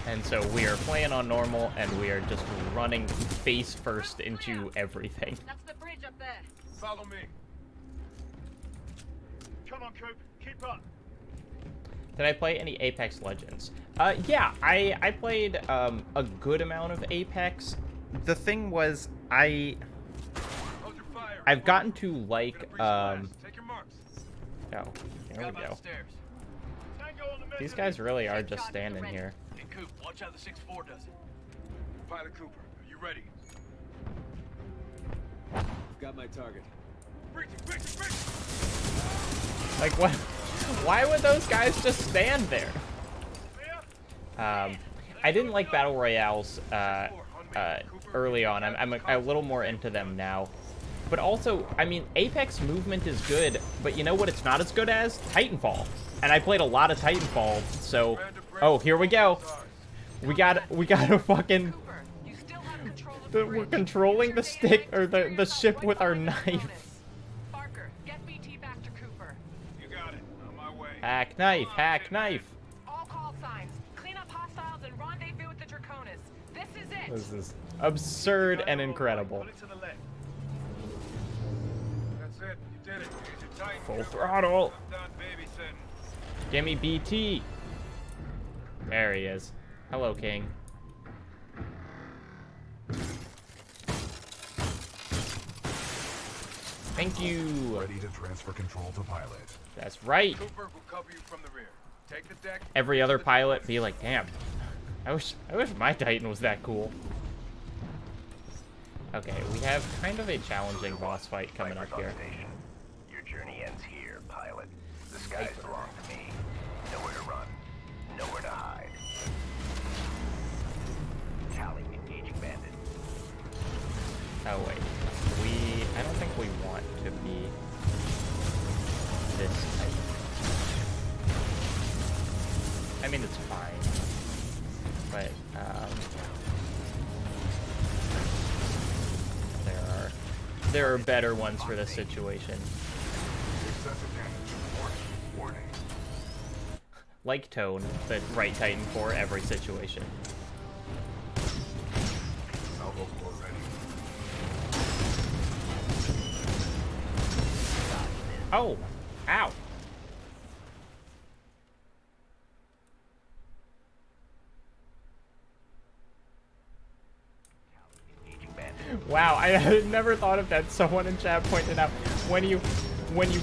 And so we are playing on normal, and we are just running face first into everything. That's the bridge up there. Follow me. Come on, Coop. Keep up. Did I play any Apex Legends? Yeah, I played a good amount of Apex. The thing was, I've gotten to like Take your marks. oh, there we go. Upstairs. These guys really are just standing here. Hey, Coop, watch how the 6-4 does it. Pilot Cooper, are you ready? Got my target. Briggs! Like what? Why would those guys just stand there? I didn't like battle royales early on. I'm a little more into them now. But also, I mean, Apex movement is good, but you know what it's not as good as? Titanfall. And I played a lot of Titanfall, so... Oh, here we go. We got a fucking... We're controlling the stick, or the ship with our knife. Barker, get BT back to Cooper. You got it. On my way. Hack knife, hack knife. All call signs. Clean up hostiles and rendezvous with the Draconis. This is it. This is absurd and incredible. Put it to the left. That's it. You did it. Easy tight. Full throttle. I'm done babysitting. Gimme BT. There he is. Hello, King. Thank you. Ready to transfer control to pilot. That's right. Cooper will cover you from the rear. Take the deck. Every other pilot be like, damn. I wish my Titan was that cool. Okay, we have kind of a challenging boss fight coming up here. Your journey ends here, pilot. The skies belong to me. Nowhere to run. Nowhere to hide. Tally engaging bandit. Oh wait. I don't think we want to be this type. I mean, it's fine. But, there are better ones for this situation. Excessive damage. Warning. Like Tone, but right Titan for every situation. Salvo core ready. Oh! Ow! Wow, I had never thought of that. Someone in chat pointed out when you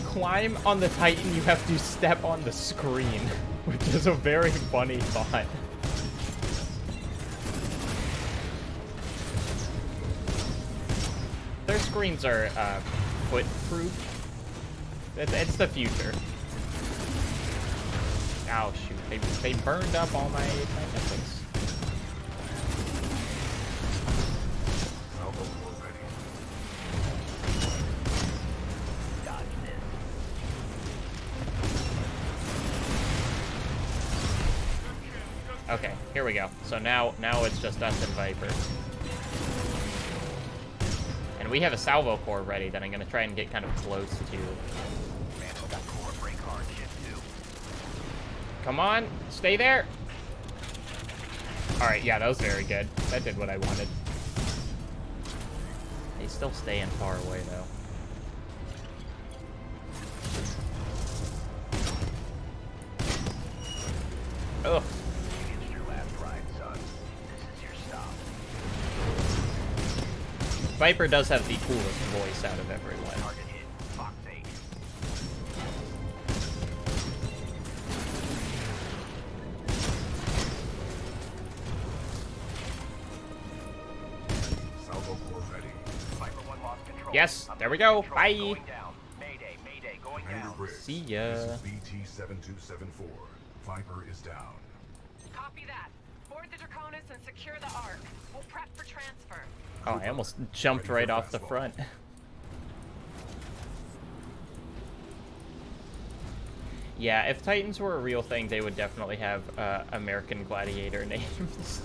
climb on the Titan, you have to step on the screen, which is a very funny thought. Their screens are foot-proof. It's the future. Oh shoot! They burned up all my nipples. Okay, here we go. So now it's just us and Viper. And we have a salvo core ready that I'm gonna try and get kind of close to. Come on, stay there. Alright, yeah, that was very good. That did what I wanted. He's still staying far away though. Ugh. Viper does have the coolest voice out of everyone. Salvo core ready. Yes, there we go. Bye. Commander Briggs, See ya. This is BT-7274. Viper is down. Copy that. Board the Draconis and secure the Ark. We'll prep for transfer. Oh, I almost jumped right off the front. Yeah, if Titans were a real thing, they would definitely have American Gladiator names.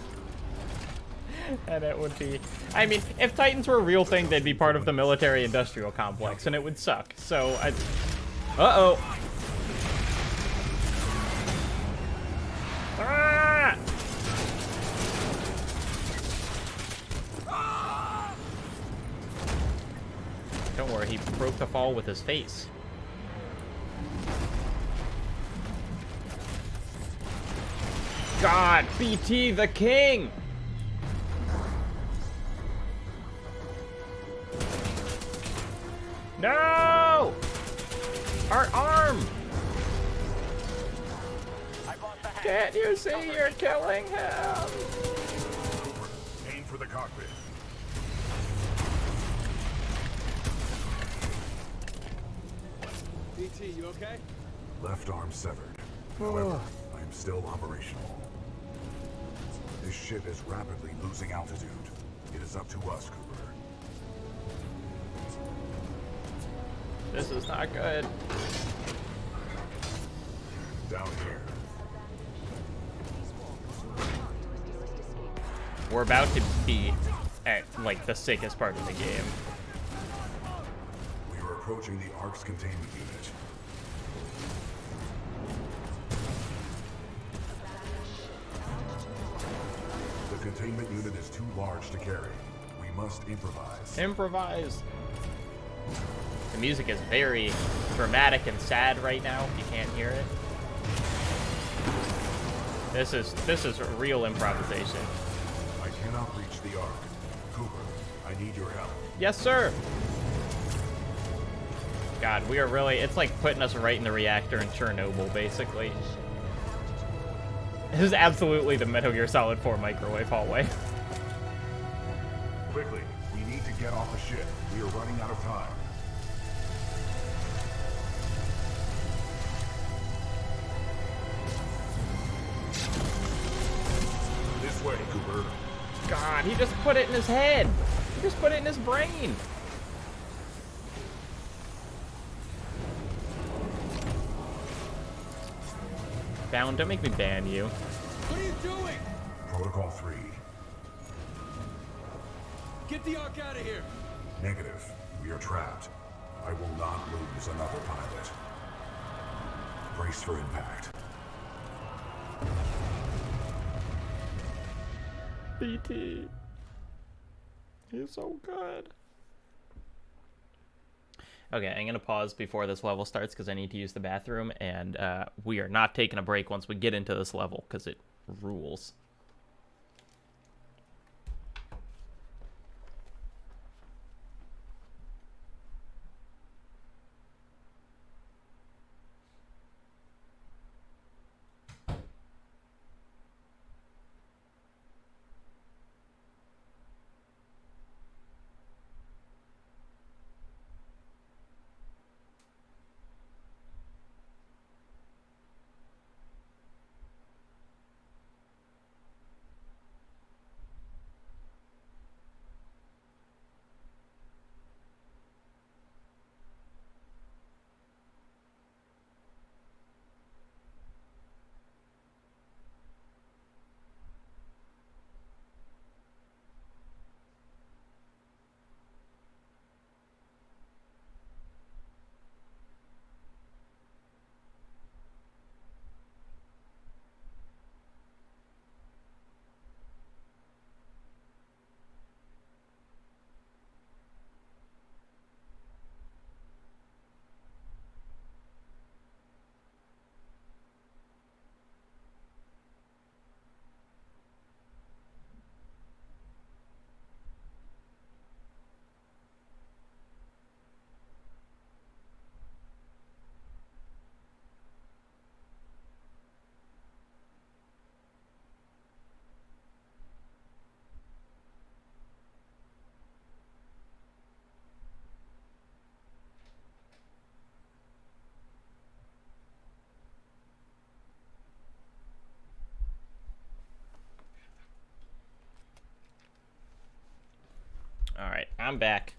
And it would be... I mean, if Titans were a real thing, they'd be part of the military-industrial complex, and it would suck. So, Uh-oh! Ah! Don't worry, he broke the fall with his face. God, BT the king! No! Our arm! Can't you see you're killing him? Aim for the cockpit. BT, you okay? Left arm severed. However, I am still operational. This ship is rapidly losing altitude. It is up to us, Cooper. This is not good. Down here. We're about to be at, like, the sickest part of the game. We are approaching the Ark's containment unit. The containment unit is too large to carry. We must improvise. Improvise. The music is very dramatic and sad right now, if you can't hear it. This is a real improvisation. I cannot reach the Ark. Cooper, I need your help. Yes, sir. God, we are really, it's like putting us right in the reactor in Chernobyl, basically. This is absolutely the Metal Gear Solid 4 microwave hallway. Quickly, we need to get off the ship. We are running out of time. This way, Cooper. God, he just put it in his head. He just put it in his brain. Bound, don't make me ban you. What are you doing? Protocol 3. Get the Ark out of here. Negative. We are trapped. I will not lose another pilot. Brace for impact. BT. He's so good. Okay, I'm gonna pause before this level starts because I need to use the bathroom, and we are not taking a break once we get into this level because it rules. Alright, I'm back.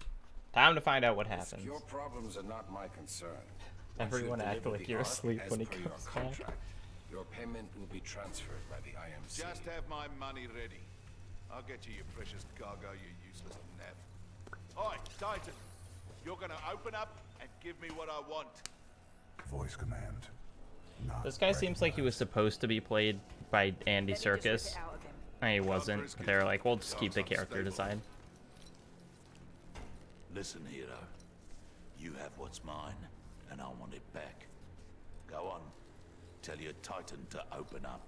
Time to find out what happens. Your problems are not my concern. Everyone act like you're asleep when he comes back. Your payment will be transferred by the IMC. Just have my money ready. I'll get you your precious cargo, you useless nav. Oi, Titan. You're gonna open up and give me what I want. Voice command. This guy seems like he was supposed to be played by Andy Serkis. He wasn't, but they were like, we'll just keep the character design. Listen, hero. You have what's mine, and I want it back. Go on. Tell your Titan to open up.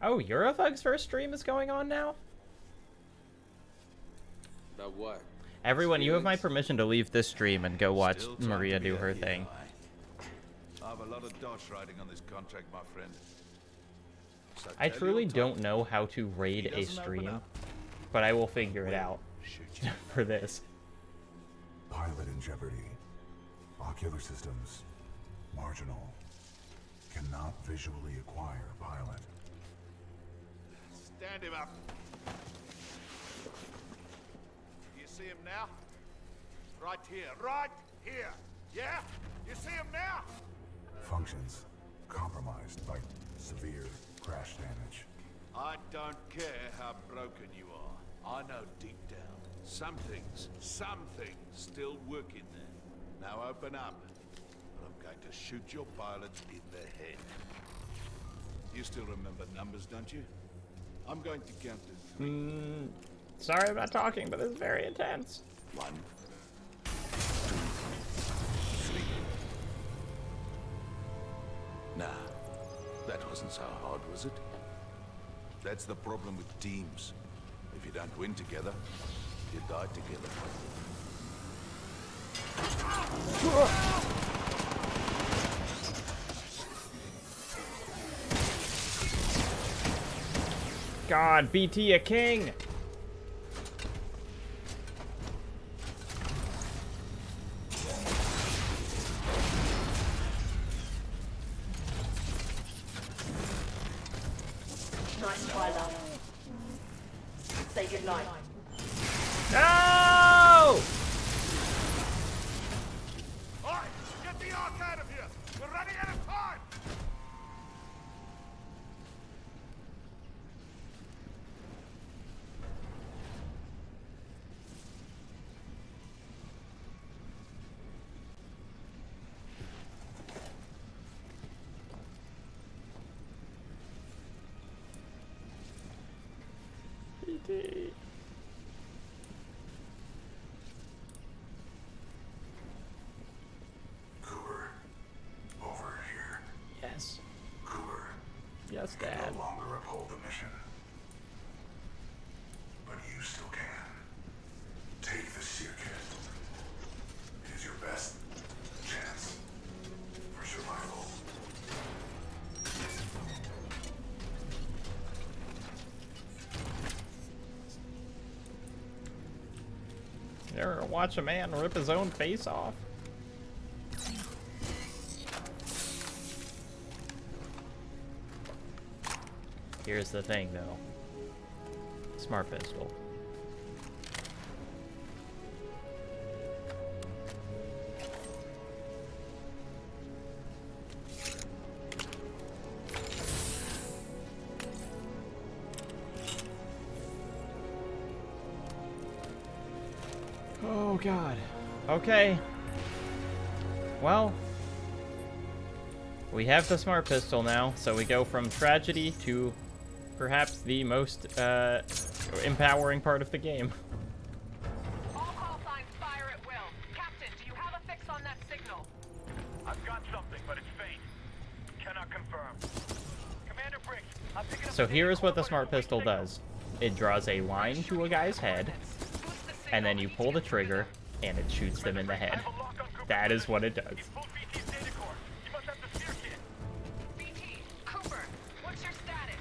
Oh, Eurothug's first stream is going on now? About what? Everyone, you have my permission to leave this stream and go watch Maria do her thing. I have a lot of dosh riding on this contract, my friend. So I truly don't know how to raid a stream, but I will figure it out for this. Pilot in jeopardy. Ocular systems. Marginal. Cannot visually acquire pilot. Stand him up. You see him now? Right here. Right here. Yeah? You see him now? Functions compromised by severe crash damage. I don't care how broken you are. I know deep down, some things still work in there. Now open up, or I'm going to shoot your pilot in the head. You still remember numbers, don't you? I'm going to count to 3. Sorry I'm not talking, but this is very intense. 1, 2, 3. Nah, that wasn't so hard, was it? That's the problem with teams. If you don't win together, you die together. God, BT a king! Nice try, love. Say goodnight. No! Alright, get the Ark out of here! We're running out of time! BT. Cooper, over here. Yes. Cooper. Yes, You Dad. no longer uphold the mission. But you still can. Take the seer kit. It is your best chance for survival. You ever watch a man rip his own face off? Here's the thing, though. Smart pistol. Oh, God. Okay. Well, we have the smart pistol now, so we go from tragedy to perhaps the most empowering part of the game. All call signs fire at will. Captain, do you have a fix on that signal? I've got something, but it's faint. Cannot confirm. Commander Briggs, I'm picking up So the here's what the data smart core, but pistol it's a weak does. It draws a line to a guy's head, and then you pull the trigger, and it shoots them in the head. That is what it does. BT, Cooper, what's your status?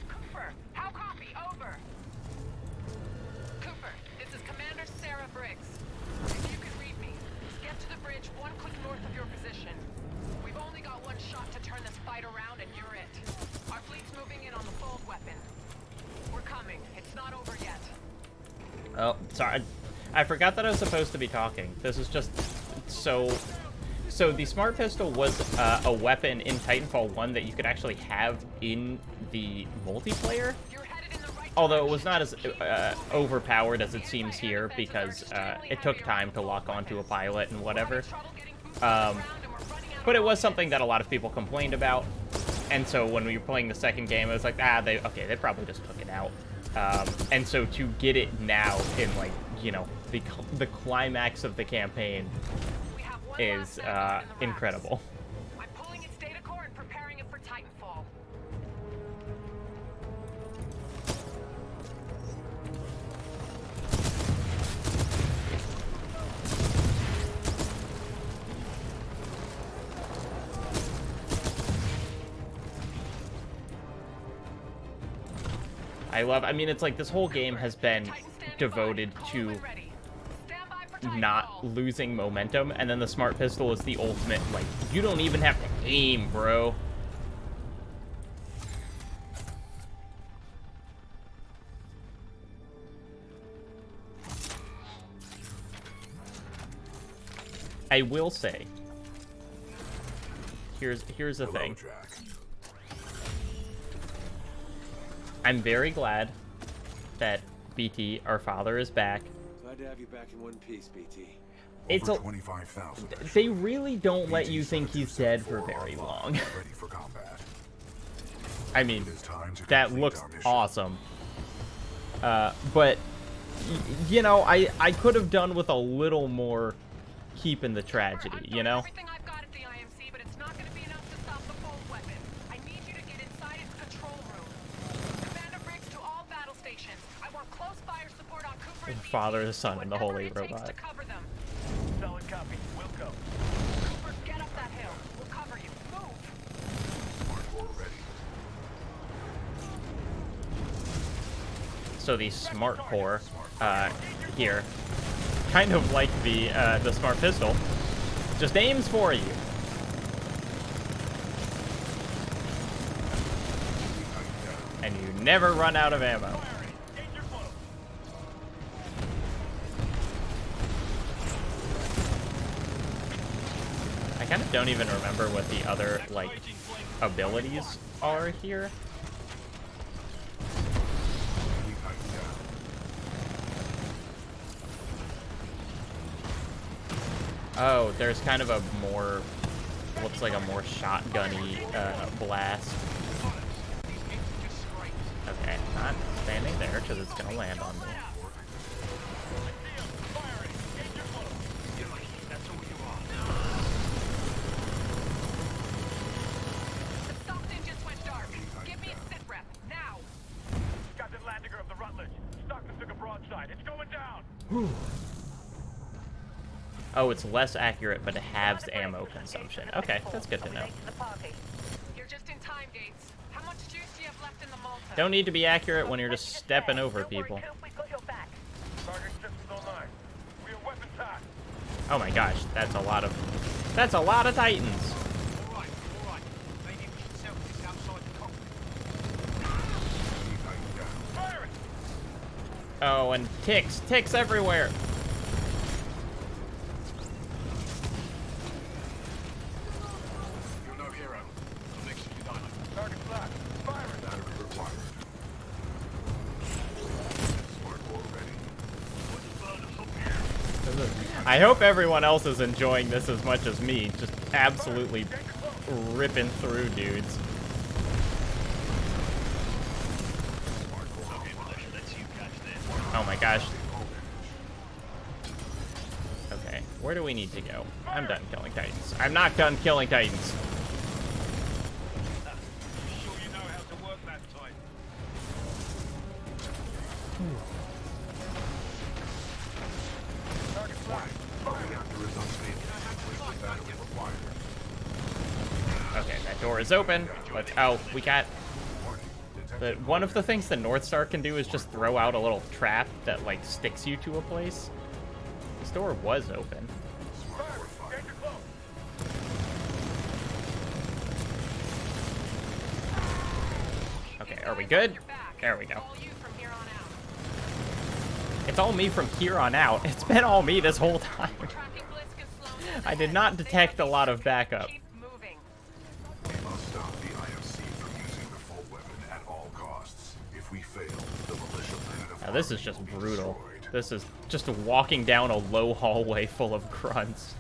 Cooper, how copy? Over. Cooper, this is Commander Sarah Briggs. If you can read me, get to the bridge 1 click north of your position. We've only got one shot to turn this fight around, and you're it. Our fleet's moving in on the fold weapon. We're coming. It's not over yet. Oh, sorry. I forgot that I was supposed to be talking. This is just so the smart pistol was a weapon in Titanfall 1 that you could actually have in the multiplayer. Although it was not as overpowered as it seems here, because it took time to lock onto a pilot and whatever. But it was something that a lot of people complained about. And so when we were playing the second game, it was like, they probably just took it out. And so to get it now in, like, you know, the climax of the campaign is incredible. I'm pulling its data core and preparing it for Titanfall. I mean, it's like this whole game has been devoted to not losing momentum, and then the smart pistol is the ultimate, like, you don't even have to aim, bro. I will say, here's the thing. I'm very glad that BT, our father, is back. Glad to have you back in one piece, BT. It's a 25,000. They really don't let you think he's dead for very long. Ready for combat. I mean, that looks awesome. But you know, I could have done with a little more keeping the tragedy, you know? Everything I've got at the IMC, but it's not going to be enough to stop the fold weapon. I need you to get inside its control room. Commander Briggs to all battle stations. I want close fire support on Cooper and Father, the Son, and the Holy whatever it takes Robot. to cover them. Solid copy. We'll go. Cooper, get up that hill. We'll cover you. Move. So the smart core here, kind of like the smart pistol, just aims for you. And you never run out of ammo. I kind of don't even remember what the other, like, abilities are here. Oh, there's kind of a more, looks like a more shotgun-y blast. Okay, not standing there because it's gonna land on me. Oh, it's less accurate, but it halves ammo consumption. Okay, that's good to know. You're just in time, Gates. How much juice do you have left in the Malta? Don't need to be accurate when you're just stepping over people. Oh my gosh, that's a lot of Titans. Maybe we should settle this outside the cockpit. Oh, and ticks everywhere. You're no hero. I'll make sure you die. Target flat. Fire. Battery required. Smart ball ready. I hope everyone else is enjoying this as much as me, just absolutely ripping through dudes. Oh my gosh. Okay, where do we need to go? I'm done killing Titans. I'm not done killing Titans. Sure you know how to work that type. Target flat. Reactor is unstable. Replacement battery required. Okay, that door is open. Let's. Oh, we got. One of the things the North Star can do is just throw out a little trap that like sticks you to a place. This door was open. Okay, are we good? There we go. It's all me from here on out. It's been all me this whole time. I did not detect a lot of backup. We must stop the IMC from using the full weapon at all costs. If we fail, the militia planet of Now this is just will be brutal. destroyed. This is just walking down a low hallway full of grunts.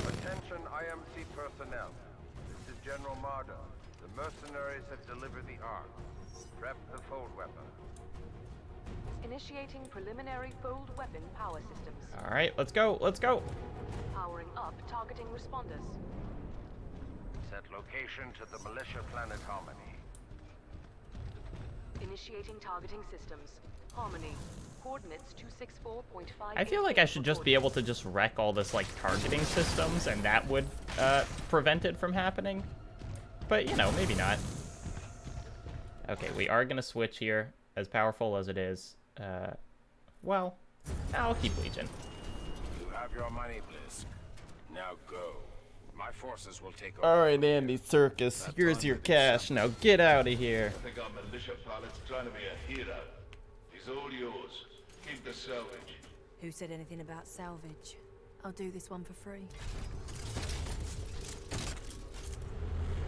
Attention IMC personnel. This is General Marder. The mercenaries have delivered the Ark. Prep the fold weapon. Initiating preliminary fold weapon power systems. Alright, let's go, let's go. Powering up targeting responders. Set location to the militia planet Harmony. Initiating targeting systems. Harmony. Coordinates 264.5. I feel like I should just be able to just wreck all this like targeting systems and that would prevent it from happening. But you know, maybe not. Okay, we are gonna switch here, as powerful as it is. Well, I'll keep Legion. You have your money, Blisk. Now go. My forces will take over. Alright, Andy Serkis, here's your cash. Now get out of here. I think our militia pilot's trying to be a hero. He's all yours. Keep the salvage. Who said anything about salvage? I'll do this one for free.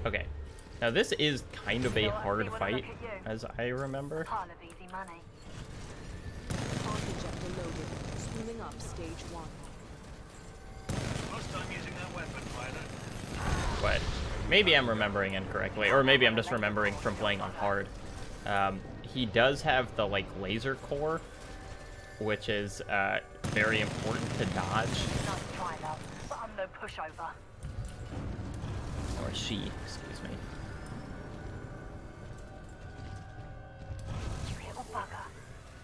Okay. Now this is kind of a hard fight, as I remember. Pile of easy money. Arc injector loaded. Spooling up stage 1. First time using that weapon, pilot. But maybe I'm remembering incorrectly, or maybe I'm just remembering from playing on hard. He does have the like laser core, which is very important to dodge. Nice try, love, but I'm no pushover. Or she, excuse me. You little bugger.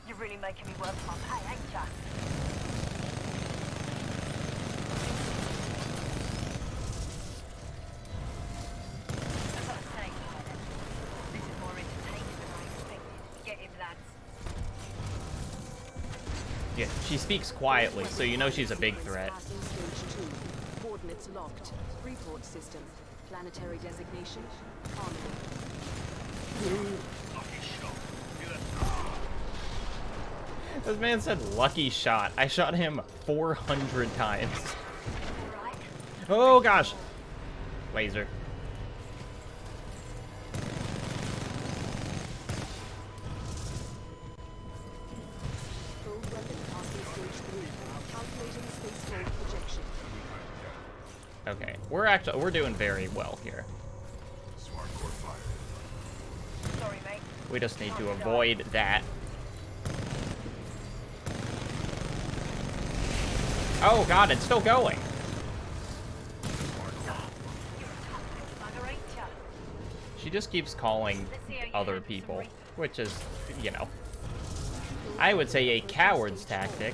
You're really making me work for my pay, ain't ya? As I was saying, pilot, this is more entertaining than I expected. Get him, lads. Yeah, she speaks quietly, so you know she's a big threat. Passing stage 2. Coordinates locked. Report system. Planetary designation. Harmony. This man said lucky shot. I shot him 400 times. Oh gosh. Laser. Fold weapon passing stage 3. Calculating space fold projection. Okay, we're doing very well here. Smart core fired. Sorry, mate. We just need to avoid that. Oh god, it's still going. She just keeps calling other people, which is, you know, I would say a coward's tactic.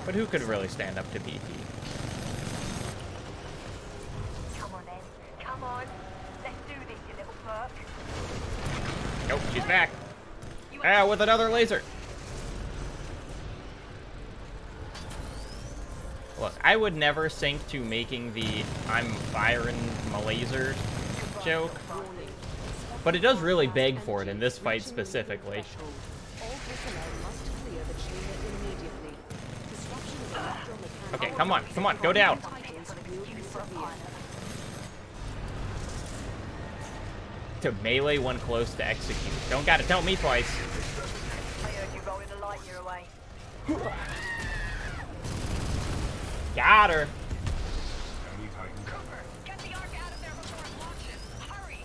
But who could really stand up to BT? Come on, then. Come on. Let's do this, you little fuck. Nope, she's back. Ah, with another laser. Look, I would never sink to making the I'm firing my laser joke, but it does really beg for it in this fight specifically. Okay, come on, go down. To melee one close to execute. Don't gotta tell me twice. I heard you rolling a light year away. Got her. Get the arc out of there before it launches. Hurry.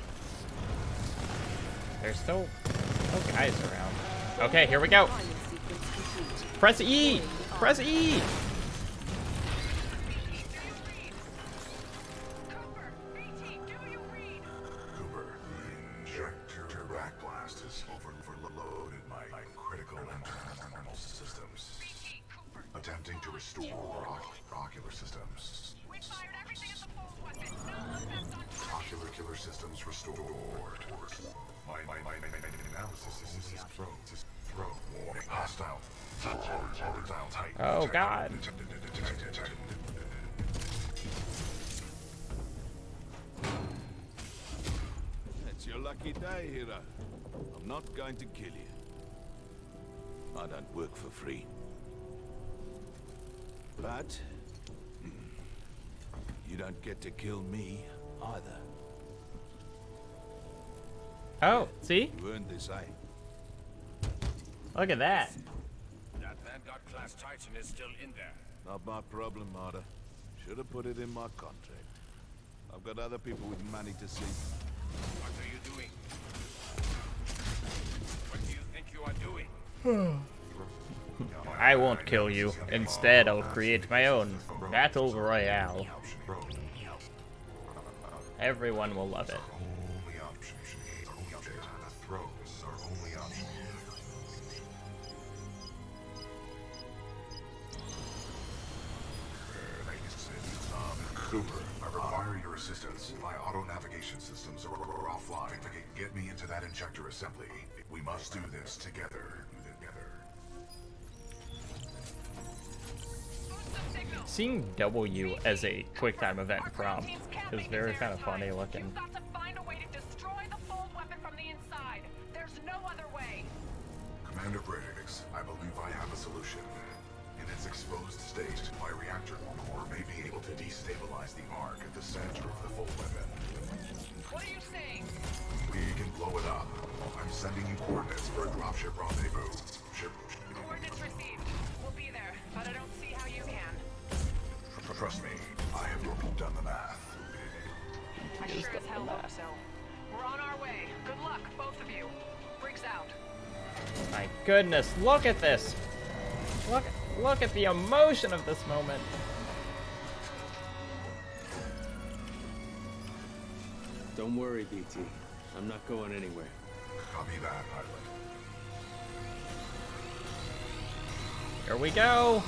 There's still guys around. Okay, here we go. Press E! Press E! Cooper, the injector backblast has overloaded my critical internal systems. Attempting to restore ocular systems. Ocular killer systems restored. My analysis is throw warning. Hostile. Hostile type. Oh god. It's your lucky day, hero. I'm not going to kill you. I don't work for free. But you don't get to kill me either. Oh, see? You earned this, eh? Look at that. That Vanguard-class Titan is still in there. Not my problem, Marta. Should have put it in my contract. I've got other people with money to see. What are you doing? What do you think you are doing? I won't kill you. Instead, I'll create my own battle royale. Everyone will love it. Only option. The throws are only option. Cooper, I require your assistance. My auto-navigation systems are offline. Get me into that injector assembly. We must do this together. Seeing W as a QuickTime event prompt is very kind of funny looking. You've got to find a way to destroy the fold weapon from the inside. There's no other way. Commander Briggs, I believe I have a solution. In its exposed state, my reactor core may be able to destabilize the arc at the center of the fold weapon. What are you saying? We can blow it up. I'm sending you coordinates for a dropship rendezvous. Coordinates received. We'll be there, but I don't see how you can. Trust me, I have done the math. I sure as hell hope so. We're on our way. Good luck, both of you. Briggs out. My goodness, look at this. Look at the emotion of this moment. Don't worry, BT. I'm not going anywhere. Copy that, pilot. Here we go.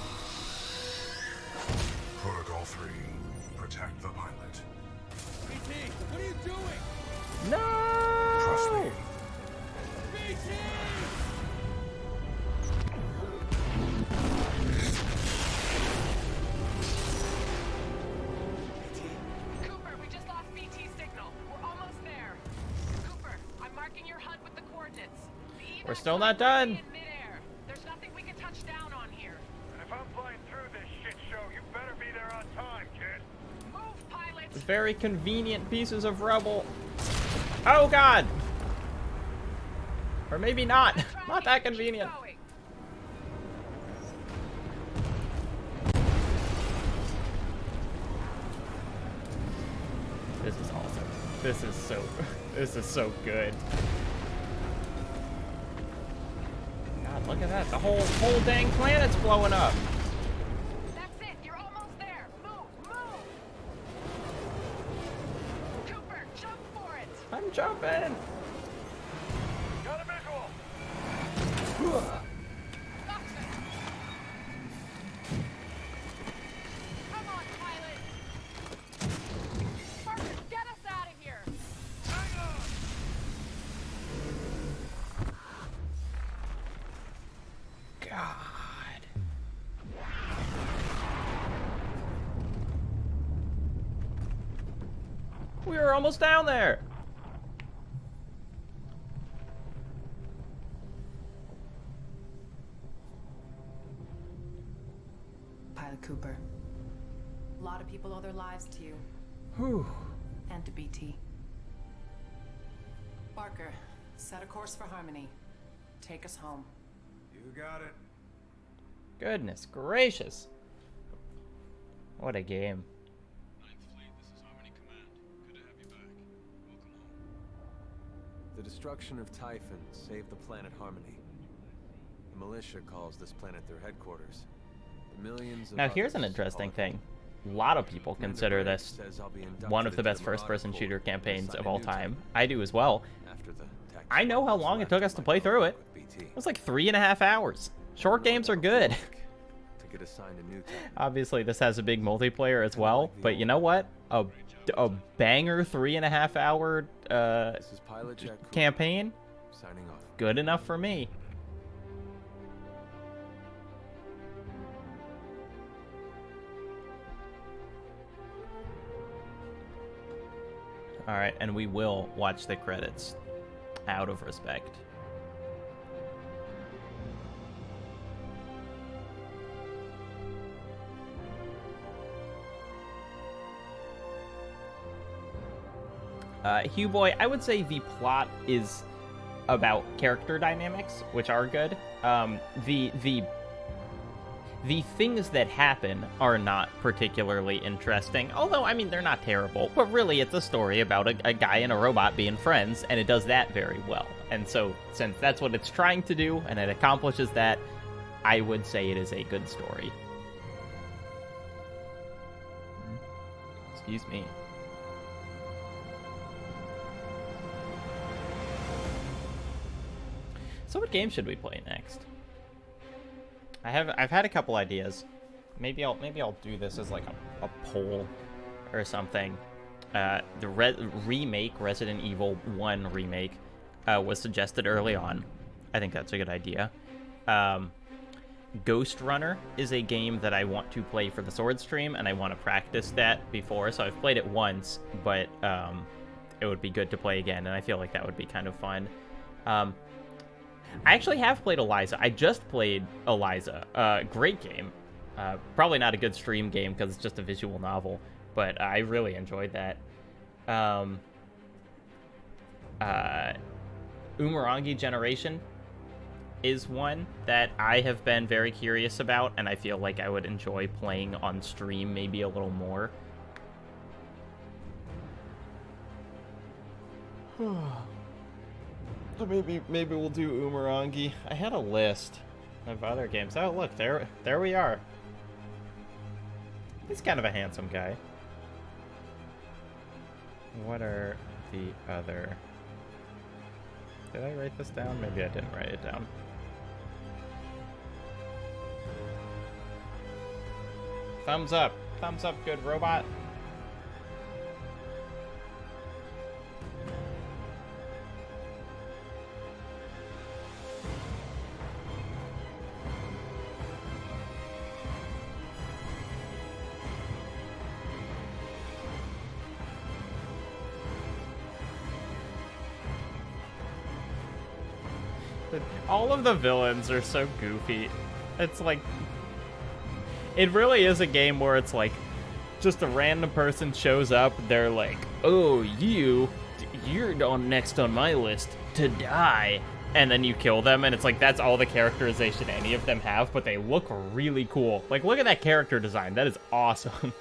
Protocol 3. Protect the pilot. BT, what are you doing? No! Trust me. BT! Cooper, we just lost BT signal. We're almost there. Cooper, I'm marking your HUD with the coordinates. We're still not done. In midair. There's nothing we can touch down on here. And if I'm flying through this shit show, you better be there on time, kid. Move, pilot. Very convenient pieces of rubble. Oh god! Or maybe not. Not that convenient. This is awesome. This is so good. God, look at that. The whole dang planet's blowing up. That's it. You're almost there. Move, move. Cooper, jump for it. I'm jumping. Got a visual. Come on, pilot. Marcus, get us out of here. God. We were almost down there. Pilot Cooper. A lot of people owe their lives to you. Whew. And to BT. Barker, set a course for Harmony. Take us home. You got it. Goodness gracious. What a game. The destruction of Typhon saved the planet Harmony. The militia calls this planet their headquarters. The millions of Now here's an others interesting call it thing. A lot of people Commander consider Briggs this says I'll be inducted one of the into best the Marauder first-person Corps shooter and campaigns assign of a all new time. type I do as well. after the tactical I know how long it took us to play through it. It was like 3.5 hours. Short games are good. to get assigned a new type. Obviously, this has a big multiplayer as well, but you know what? A banger 3.5 hour This is Pilot Jack Cooper, campaign, signing off. good enough for me. All right, and we will watch the credits out of respect. Hugh Boy, I would say the plot is about character dynamics, which are good. The things that happen are not particularly interesting, although, I mean, they're not terrible, but really it's a story about a guy and a robot being friends, and it does that very well. And so, since that's what it's trying to do, and it accomplishes that, I would say it is a good story. Excuse me. So what game should we play next? I've had a couple ideas. Maybe I'll do this as like a poll or something. The remake, Resident Evil 1 remake, was suggested early on. I think that's a good idea. Ghost Runner is a game that I want to play for the Sword stream, and I want to practice that before. So I've played it once, but it would be good to play again, and I feel like that would be kind of fun. I actually have played Eliza. I just played Eliza. Great game. Probably not a good stream game because it's just a visual novel, but I really enjoyed that. Umurangi Generation is one that I have been very curious about, and I feel like I would enjoy playing on stream maybe a little more. So maybe we'll do Umurangi. I had a list of other games. Oh, look, there we are. He's kind of a handsome guy. What are the other... Did I write this down? Maybe I didn't write it down. Thumbs up. Thumbs up, good robot. All of the villains are so goofy. It's like... It really is a game where it's like, just a random person shows up, they're like, oh, you're next on my list to die. And then you kill them, and it's like, that's all the characterization any of them have, but they look really cool. Like, look at that character design. That is awesome.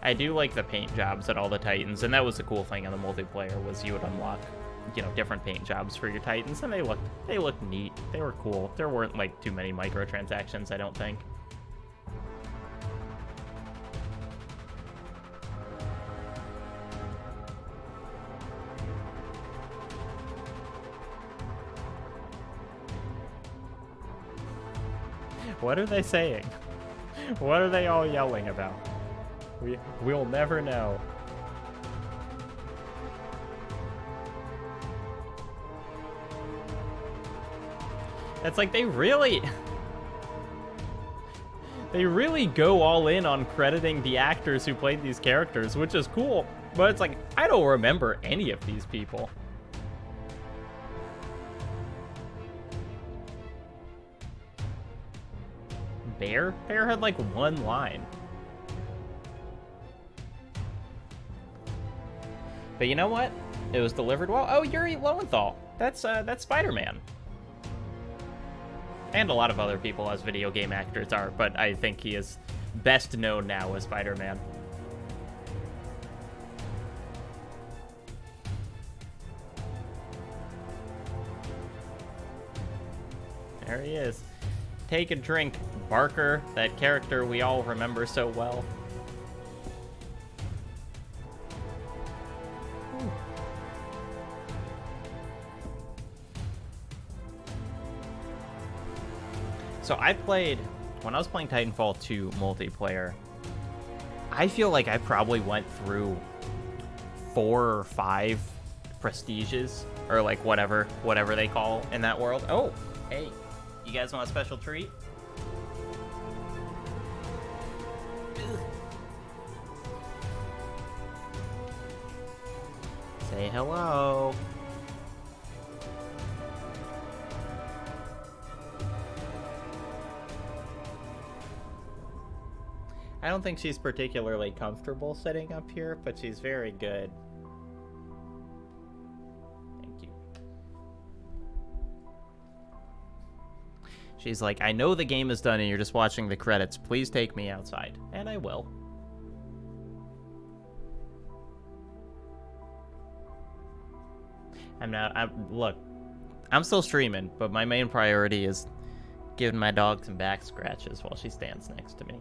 I do like the paint jobs at all the Titans, and that was the cool thing in the multiplayer, was you would unlock, you know, different paint jobs for your Titans, and they looked neat. They were cool. There weren't like too many microtransactions, I don't think. What are they saying? What are they all yelling about? We'll never know. It's like they really go all in on crediting the actors who played these characters, which is cool, but it's like, I don't remember any of these people. Bear had like one line. But you know what? It was delivered well. Oh, Yuri Lowenthal. That's Spider-Man. And a lot of other people as video game actors are, but I think he is best known now as Spider-Man. There he is. Take a drink, Barker, that character we all remember so well. So when I was playing Titanfall 2 multiplayer, I feel like I probably went through 4 or 5 prestiges, or like whatever they call in that world. Oh, hey, you guys want a special treat? Say hello. I don't think she's particularly comfortable sitting up here, but she's very good. Thank you. She's like, I know the game is done and you're just watching the credits. Please take me outside. And I will. Look, I'm still streaming, but my main priority is giving my dog some back scratches while she stands next to me.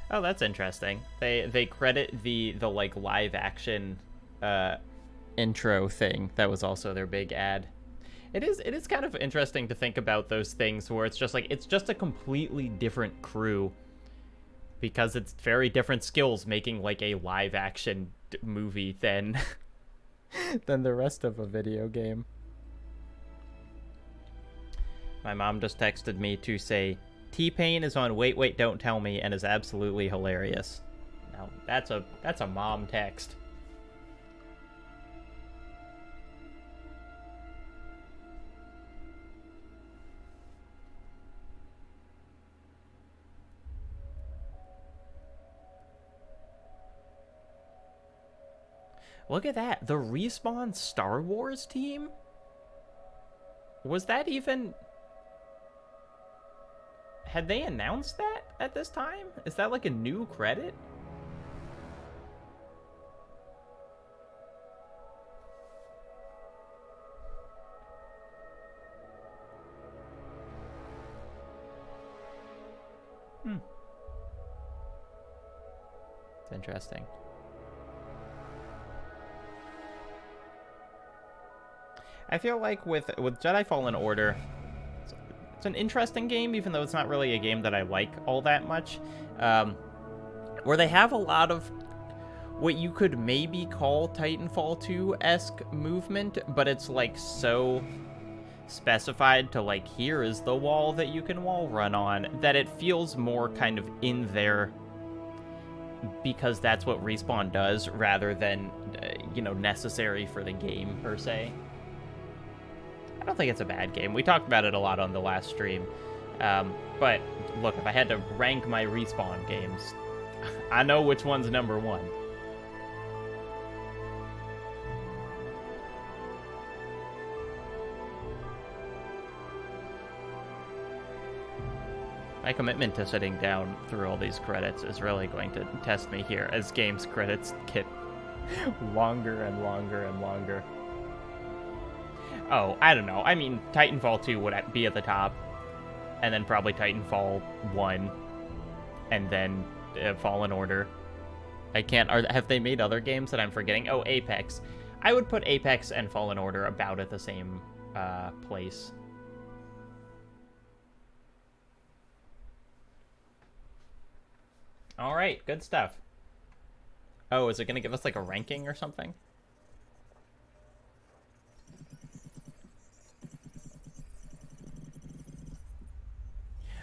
Oh, that's interesting. They credit the like live action intro thing. That was also their big ad. It is kind of interesting to think about those things where it's just like, it's just a completely different crew because it's very different skills making like a live action movie than than the rest of a video game. My mom just texted me to say T-Pain is on Wait Wait Don't Tell Me and is absolutely hilarious. Now that's a mom text. Look at that. The Respawn Star Wars team? Was that even... Had they announced that at this time? Is that like a new credit? It's interesting. I feel like with Jedi Fallen Order, it's an interesting game, even though it's not really a game that I like all that much. Where they have a lot of what you could maybe call Titanfall 2-esque movement, but it's like so specified to like, here is the wall that you can wall run on, that it feels more kind of in there because that's what Respawn does rather than, necessary for the game per se. I don't think it's a bad game. We talked about it a lot on the last stream. But look, if I had to rank my Respawn games, I know which one's number one. My commitment to sitting down through all these credits is really going to test me here as games credits get longer and longer and longer. Oh, I don't know. I mean, Titanfall 2 would be at the top, and then probably Titanfall 1, and then Fallen Order. I can't... have they made other games that I'm forgetting? Oh, Apex. I would put Apex and Fallen Order about at the same place. Alright, good stuff. Oh, is it going to give us, like, a ranking or something?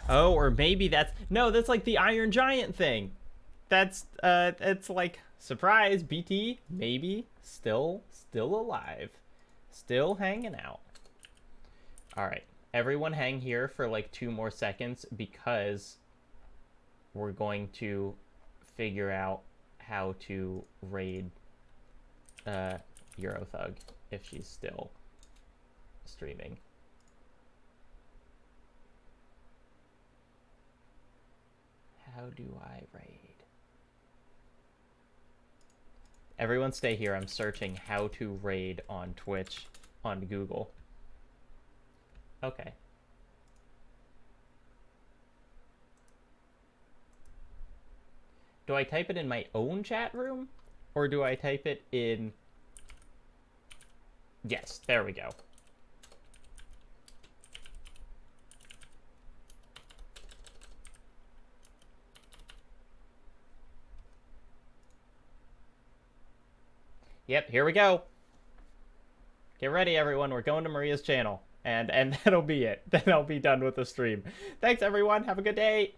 Oh, or maybe that's... No, that's, like, the Iron Giant thing. That's, it's, like, surprise, BT, maybe, still alive. Still hanging out. Alright, everyone hang here for, like, 2 more seconds, because... we're going to figure out how to raid Eurothug if she's still streaming. How do I raid? Everyone stay here. I'm searching how to raid on Twitch on Google. Okay. Do I type it in my own chat room? Or do I type it in... Yes, there we go. Yep, here we go. Get ready, everyone. We're going to Maria's channel. And that'll be it. Then I'll be done with the stream. Thanks, everyone. Have a good day.